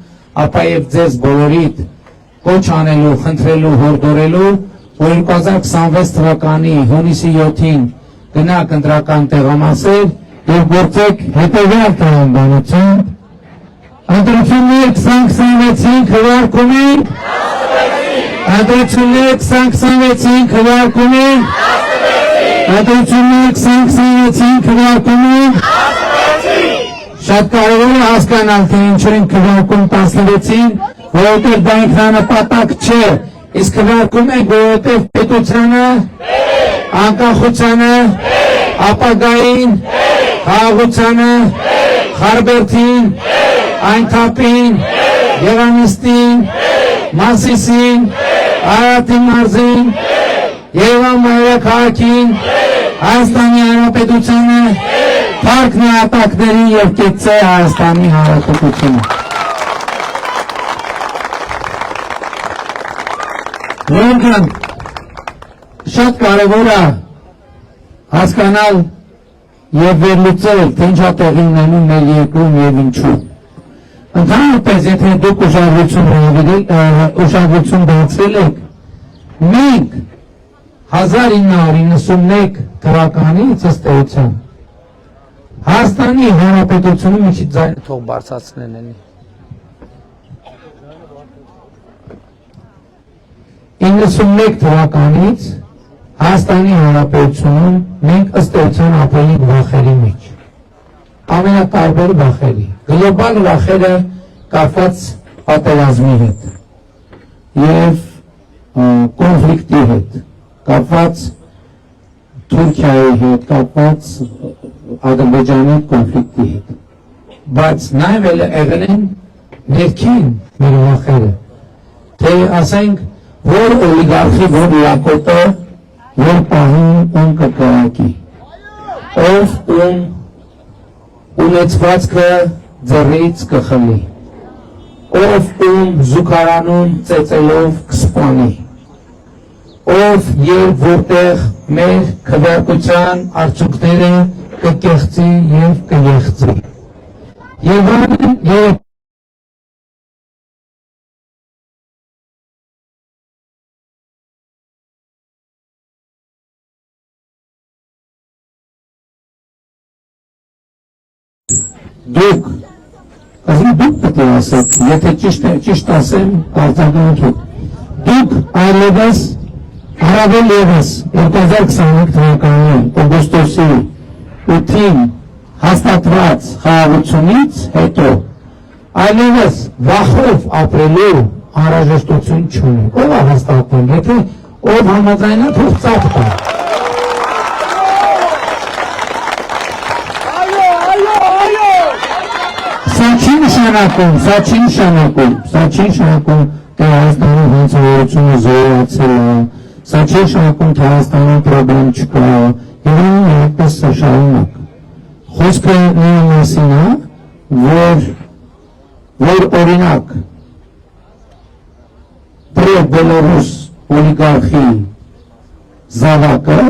ապա եւ ձեզ բոլորիդ կոչ անելու, խնդրելու, հորդորելու, որ 2026 թվականի հունիսի 7-ին գնաք ընտրական տեղամասեր եւ գործեք հետեւյալ տրամաբանությամբ ընտրությունները 2026-ին քվեարկում ենք ընտրությունները 2026-ին քվեարկում ենք ընտրությունները 2026-ին քվեարկում ենք շատ կարևոր է հասկանալ թե ինչու են քվեարկում 16-ին որովհետեւ դա ինքնանպատակ չէ իսկ քվեարկում ենք որովհետեւ պետությանը անկախությանը ապագային խաղաղությանը, Խարբերդին, Այնթապին, Գեղանիստին, Մասիսին, Արարատի մարզին, Երևան մայրաքաղաքին, Հայաստանի Հանրապետությանը, փառք նահատակներին եւ կեցցե Հայաստանի Հանրապետությունը։ Որքան շատ կարևոր է հասկանալ եւ վերլուծել, թե ինչ է տեղի ունենում մեր երկրում եւ ինչու։ Ընդհանրապես, եթե դուք ուշադրություն դարձրել եք, մենք 1991 թվականից ըստ էության Հայաստանի Հանրապետությունը միջի ձայնը թող բարձրացնեն էլի։ 91 թվականից Հայաստանի Հանրապետությունում մենք ըստ էության ապրել ենք վախերի մեջ, ամենատարբեր վախերի, գլոբալ վախերը կապված պատերազմի հետ եւ կոնֆլիկտի հետ, կապված Թուրքիայի հետ, կապված Ադրբեջանի կոնֆլիկտի հետ, բայց նաեւ եղել են ներքին մեր վախերը, թե ասենք, որ օլիգարխի որ լակոտը որ պահում ում կկրակի, ով ում ունեցվածքը ձեռից կխլի, ով ում զուգարանում ծեծելով կսպանի, ով եւ որտեղ մեր քվեարկության արդյունքները կկեղծի եւ կեղծի։ Եվ այլն եւ դուք, ասում դուք պետք է ասեք, եթե ճիշտ ասեմ, արձագանքեք, դուք այլևս, առավել ևս 2025 թվականի օգոստոսի 8-ին հաստատված խաղաղությունից հետո այլևս վախով ապրելու անհրաժեշտություն չունի, ով է հաստատում, եթե ով համաձայնա թող ծափ տա։ Սա չի նշանակում, թե Հայաստանի հանցավորությունը զորացել է, սա չի նշանակում, թե Հայաստանում պրոբլեմ չկա, եւ այդպես շարունակ։ Խոսքը նրա մասին է, որ օրինակ պրո-բելորուս օլիգարխի զավակը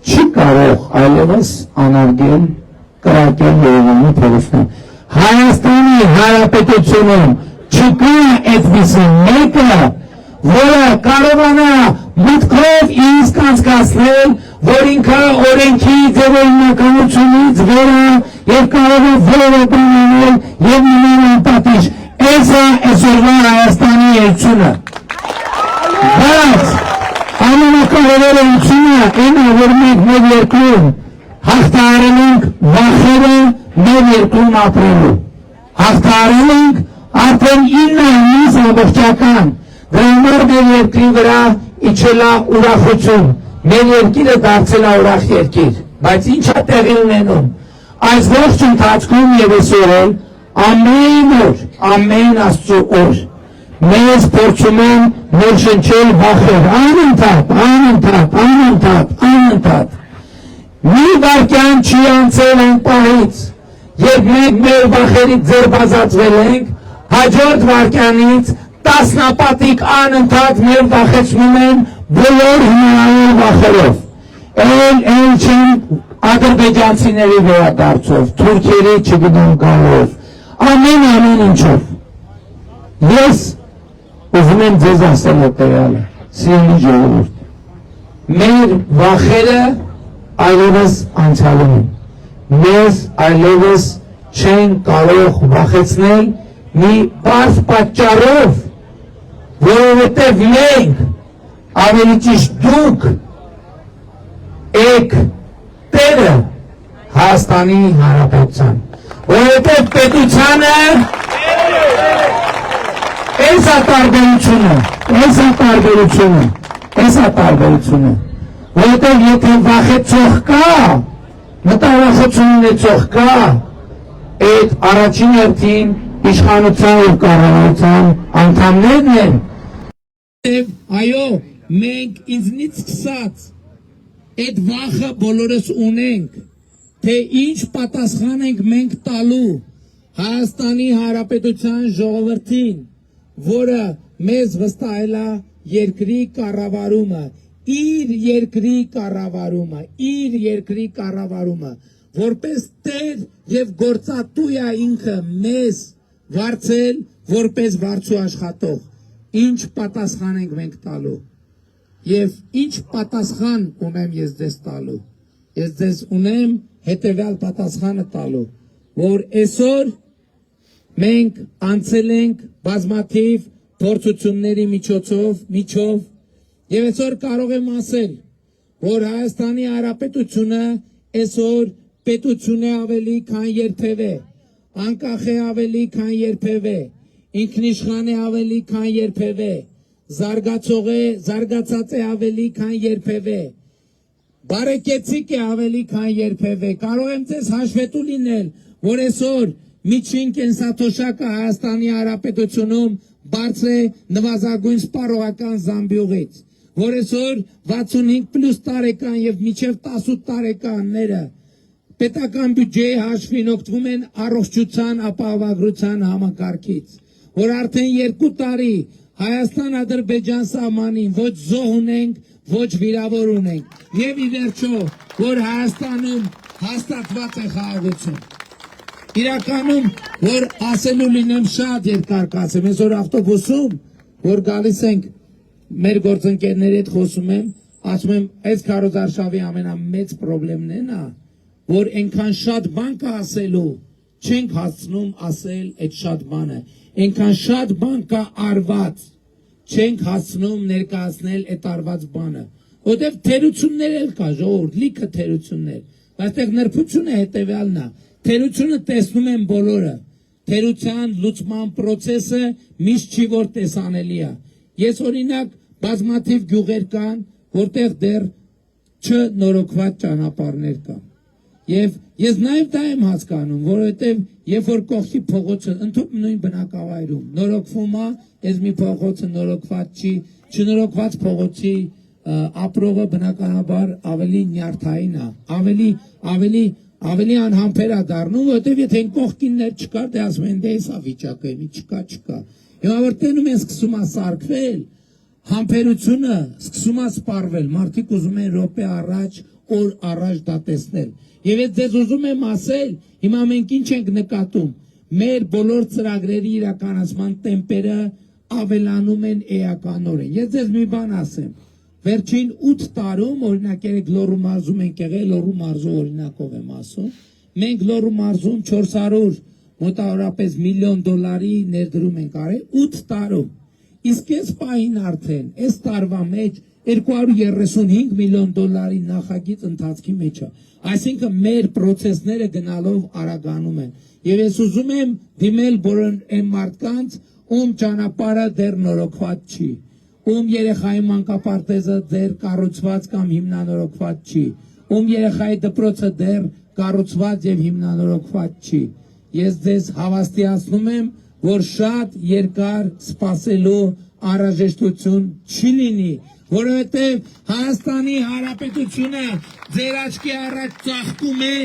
չի կարող այլևս անարգել կրակել Երևանի փողոցում։ Հայաստանի Հանրապետությունում չկա այդպիսի մեկը, որը կարողանա մտքով իսկ անցկացնել, որ ինքը օրենքի ձևավորականությունից վերը եւ կարող է որևէ բան անել եւ մնալ անպատիժ։ Էսա այսօրվա Հայաստանի էությունը։ Բայց ամենակարևոր էությունը այն է, որ մենք մեր երկրում հաղթահարել ենք վախերը մեր երկրում ապրելու։ Հաղթահարել ենք արդեն 9 ամիս ամբողջական։ Դրա համար մեր երկրի վրա իջելա ուրախություն։ Մեր երկիրը դարձել է ուրախ երկիր, բայց ինչ է տեղի ունենում։ Այս ողջ ընթացքում եւ այսօր էլ ամեն օր, ամեն Աստծո օր մեզ փորձում են ներշնչել վախեր, անընդհատ։ Մի վայրկյան չի անցել այն պահից, երբ մենք մեր վախերից ձերբազատվել ենք, հաջորդ վայրկյանից տասնապատիկ անընդհատ մեր վախեցնում են բոլոր հնարավոր վախերով։ Էլ չեն ադրբեջանցիների վերադարձով, թուրքերի չգնամ գալով, ամեն ինչով։ Ես ուզում եմ ձեզ ասել հետևյալը, սիրելի ժողովուրդ, մեր վախերը այլևս անցյալում են, մեզ այլևս չեն կարող վախեցնել մի պարզ պատճառով, որովհետև մենք, ավելի ճիշտ դուք, եք տերը Հայաստանի Հանրապետության, որովհետև պետությանը էս է տարբերությունը, որովհետև եթե վախեցող կա, մտավախություն ունեցող կա, այդ առաջին հերթին իշխանության ու կառավարության անդամներն են։ Այո, մենք ինձնից սկսած այդ վախը բոլորս ունենք, թե ինչ պատասխան ենք մենք տալու Հայաստանի Հանրապետության ժողովրդին, որը մեզ վստահել է երկրի կառավարումը, իր երկրի կառավարումը, որպես տեր եւ գործատու է ինքը մեզ վարձել որպես վարձու աշխատող, ինչ պատասխան ենք մենք տալու եւ ինչ պատասխան ունեմ ես ձեզ տալու։ Ես ձեզ ունեմ հետեւյալ պատասխանը տալու, որ այսօր մենք անցել ենք բազմաթիվ փորձությունների միջով եւ այսօր կարող եմ ասել, որ Հայաստանի Հանրապետությունը այսօր պետություն է ավելի քան երբևէ, անկախ է ավելի քան երբևէ, ինքնիշխան է ավելի քան երբևէ, զարգացած է ավելի քան երբևէ, բարեկեցիկ է ավելի քան երբևէ։ Կարող եմ ձեզ հաշվետու լինել, որ այսօր միջին կենսաթոշակը Հայաստանի Հանրապետությունում բարձր է նվազագույն սպառողական զամբյուղից, որ այսօր 65+ տարեկան եւ մինչեւ 18 տարեկանները պետական բյուջեի հաշվին օգտվում են առողջության ապահովագրության համակարգից, որ արդեն 2 տարի Հայաստան-Ադրբեջան սահմանին ոչ զոհ ունենք, ոչ վիրավոր ունենք, եւ ի վերջո, որ Հայաստանում հաստատված է խաղաղություն։ Իրականում, որ ասելու լինեմ շատ երկար կասեմ, այսօր ավտոբուսում, որ գալիս ենք մեր գործընկերների հետ խոսում եմ, ասում եմ, այս քարոզարշավի ամենամեծ խնդիրն է նա, որ այնքան շատ բան կա ասելու, չենք հասցնում ասել այդ շատ բանը, այնքան շատ բան կա արված, չենք հասցնում ներկայացնել այդ արված բանը, որտեղ թերություններ էլ կա, ժողովուրդ, լիքը թերություններ, բայց այդտեղ նրբությունը հետևյալն է, թերությունը տեսնում են բոլորը, թերության լուծման process-ը միշտ չի որ տեսանելի է։ Ես օրինակ բազմաթիվ գյուղեր կան, որտեղ դեռ չնորոգված ճանապարհներ կան։ Եվ ես նաև դա եմ հասկանում, որովհետև երբ որ կողքի փողոցը ընդհանուր նույն բնակավայրում նորոգվում է, այս մի փողոցը նորոգված չի, չնորոգված փողոցի ապրողը բնականաբար ավելի նյարդային է, ավելի անհամբեր է դառնում, որովհետև եթե այն կողքիններ չկար, դե ասում են դե էսա վիճակը, մի չկա։ Հիմա որ տենում են սկսում է սարքվել, համբերությունը սկսում է սպառվել, մարդիկ ուզում են րոպե առաջ, օր առաջ դա տեսնել։ Եվ ես ձեզ ուզում եմ ասել, հիմա մենք ինչ ենք նկատում, մեր բոլոր ծրագրերի իրականացման տեմպերը ավելանում են էականորեն։ Ես ձեզ մի բան ասեմ, վերջին 8 տարում, օրինակ երեք Լոռու մարզում ենք եղել, Լոռու մարզու օրինակով եմ ասում, մենք Լոռու մարզում 400 մոտավորապես միլիոն դոլարի ներդրում ենք արել 8 տարում, իսկ այս պահին արդեն, այս տարվա մեջ 235 միլիոն դոլարի նախագիծ ընթացքի մեջ է, այսինքն մեր պրոցեսները գնալով արագանում են, եւ ես ուզում եմ դիմել բոլոր այն մարդկանց, ում ճանապարհը դեռ նորոգված չի, ում երեխայի մանկապարտեզը դեռ կառուցված կամ հիմնանորոգված չի, ում երեխայի դպրոցը դեռ կառուցված եւ հիմնանորոգված չի, ես ձեզ հավաստիացնում եմ, որ շատ երկար սպասելու անհրաժեշտություն չի լինի, որովհետև Հայաստանի Հանրապետությունը ձեր աչքի առաջ ծաղկում է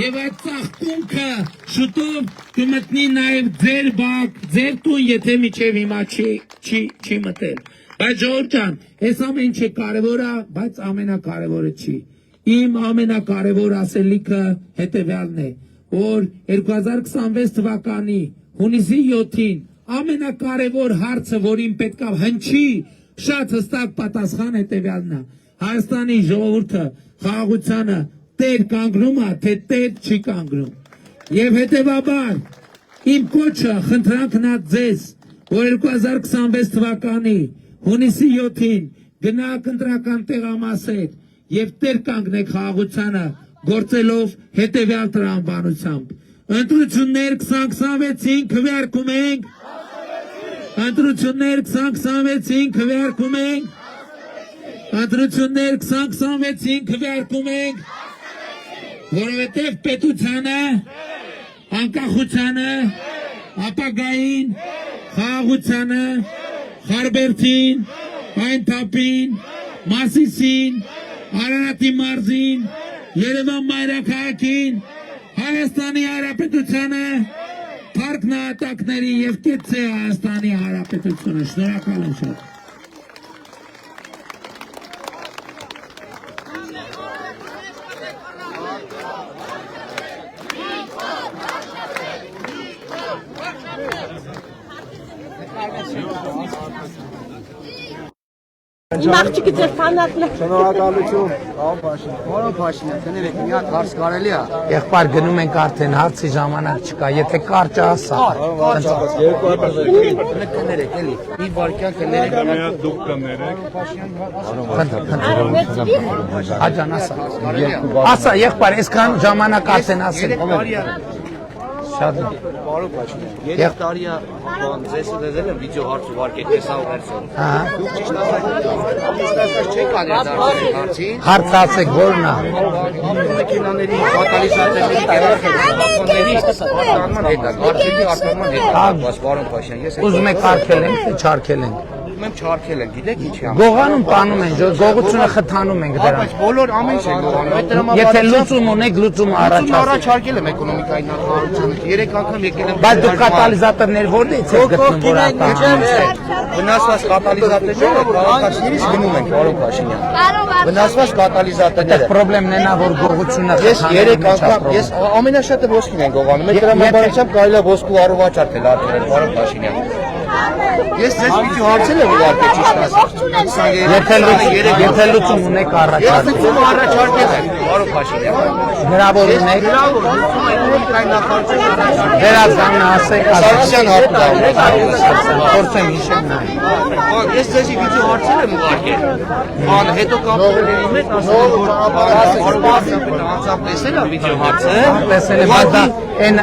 եւ այդ ծաղկունքը շուտով կմտնի նաեւ ձեր բակ, ձեր տուն, եթե միջև հիմա չի մտել։ Բայց ժողովուրդ ջան, այս ամեն ինչը կարևոր է, բայց ամենակարևորը չի։ Իմ ամենակարևոր ասելիքը հետեւյալն է, որ 2026 թվականի հունիսի 7-ին ամենակարևոր հարցը, որին պետք է հնչի շատ հստակ պատասխան հետեւյալն է։ Հայաստանի ժողովուրդը խաղաղությանը տեր կանգնում է, թե տեր չի կանգնում։ Եվ հետևաբար իմ կոչը խնդրանքն է ձեզ, որ 2026 թվականի հունիսի 7-ին գնաք ընտրական տեղամասեր եւ տեր կանգնեք խաղաղությանը գործելով հետեւյալ տրամաբանությամբ։ Ընտրություններ 2026-ին քվեարկում ենք։ Ընտրություններ 2026-ին քվեարկում ենք։ Ընտրություններ 2026-ին քվեարկում ենք։ Որովհետև պետությանը, անկախությանը, ապագային, խաղաղությանը, Խարբերդին, Այնթապին, Մասիսին, Արարատի մարզին, Երևան մայրաքաղաքին, Հայաստանի Հանրապետությանը, Փառք նահատակների եւ կեցե Հայաստանի Հանրապետությունը։ Շնորհակալ եմ շատ։ Աղջիկը ձեր ֆանատն է։ Շնորհակալություն, պարոն Փաշինյան։ Պարոն Փաշինյան, կներեք, մի հատ հարց կարելի է։ Եղբայր գնում ենք արդեն հարցի ժամանակ չկա, եթե կարճ ասա։ Կներեք, էլի։ Մի վարքյան կներեք։ Դուք կներեք։ Աջան ասա։ Ասա, եղբայր, այսքան ժամանակ արդեն ասել։ Շատ Պարոն Փաշինյան, 3 տարի է բան ձեզ դեզել է վիդեո հարց ուղարկեք տեսա վերցնում։ Դուք ճիշտ ասած չեք անդրադարձել հարցին։ հարց ասեք որն է։ Մեքենաների կատալիզատորների կերակրների արտանման հետ է, գարցելի արտանման հետ է, պարոն Փաշինյան, ես Ուզում եք արկել ենք, թե չարկել ենք։ Ում չարկել են, գիտեք ինչի՞ է։ Գողանում տանում են, գողությունը խթանում ենք դրան։ Բայց բոլոր ամեն ինչ է գողանում։ Այդ Եթե լուծում ունեք, լուծումը առաջարկել եմ էկոնոմիկայի նախարարությունը։ 3 անգամ եկել եմ։ Բայց դուք կատալիզատորներ որտեղից եք գտնում, որ վնասված կատալիզատորները քաղաքացիներից գնում են, պարոն Փաշինյան։ Վնասված կատալիզատորները։ Պրոբլեմն է նա, որ գողությունը Ես 3 անգամ, ես ամենաշատը ոսկին են գողանում։ Մեր տրամաբանությամբ կարելի է ոսկու առողջարդ էլ արտերել, պարոն Փաշինյան։ Ես ձեզ վիդեո հարցել եմ ուղարկել ճիշտ ասած։ Եթե լուծում ունեք Ես լուծում առաջարկել եմ, պարոն Փաշինյան։ գրավոր ունեք, վերազանը ասեք, Սարգսյան հապուտան։ փորձեմ հիշել նայ։ Ես ձեզի վիդեո հարցել եմ ուղարկել։ Բան հետո կապելու մեջ ասել որ անցավ տեսել է վիդեո հարցը։ Տեսել եմ, բայց դա այն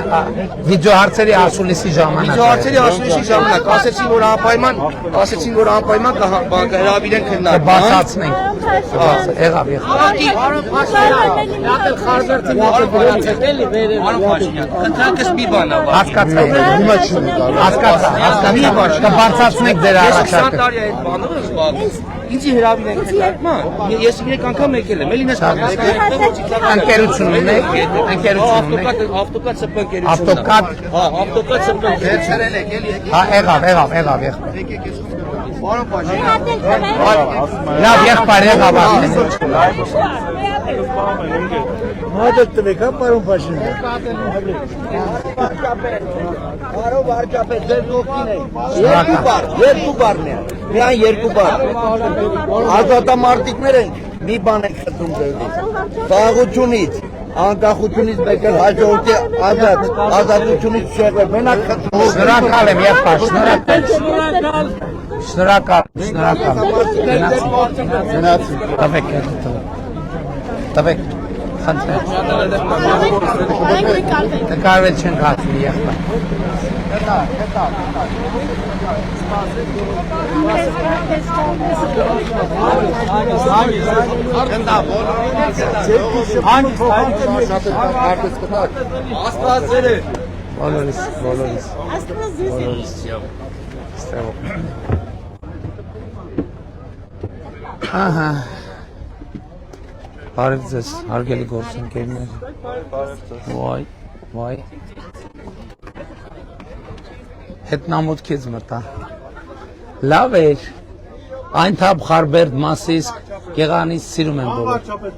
վիդեո հարցերի ասուլիսի ժամանակ։ Վիդեո հարցերի ասուլիսի ժամանակ ասեցին որ անպայման կհրավիրեն քննարկման։ Բացացնենք։ Եղավ։ Քննարկս մի բան է։ Հասկացա։ Կբարձրացնենք ձեր առաջարկը։ Տարի այդ բանով եմ զբաղվում։ Ինձի հրավիրեն քննարկման։ Ես 3 անգամ եկել եմ, էլի նես Ընկերություն ունեք, ավտոկատ ՍՊ ընկերություն։ ավտոկատ, Հա, ավտոկատ ՍՊ ընկերություններ եք, էլի եկեք։ հա, եղավ։ Եկեք ես պարոն Փաշինյան։ Լավ, եղբայր, եղավ արդեն։ Մատդ տվեք, հա, պարոն Փաշինյան։ Բարով վարչապետ, ձեր կողքին է։ Երկու բարն է։ Միայն երկու բար։ Ազատամարտիկներ են, մի բան են խնդրում ձեզնից։ Խաղաղությունից, անկախությունից մեկը հաջորդի ազատությունից շեղվել, մենակ խնդրում։ Շնորհակալ եմ, Եփա, շնորհակալ։ Տվեք, խնդրեմ։ Նկարվել չեն հացնի, Եփա։ Բոլորիս։ Ահա։ Բարև ձեզ, հարգելի գործընկերներ։ Վայ։ Հետնամուտքից մտա։ Լավ էր։ Այն թափ խարբերդ մասիս գեղանից սիրում եմ բոլոր։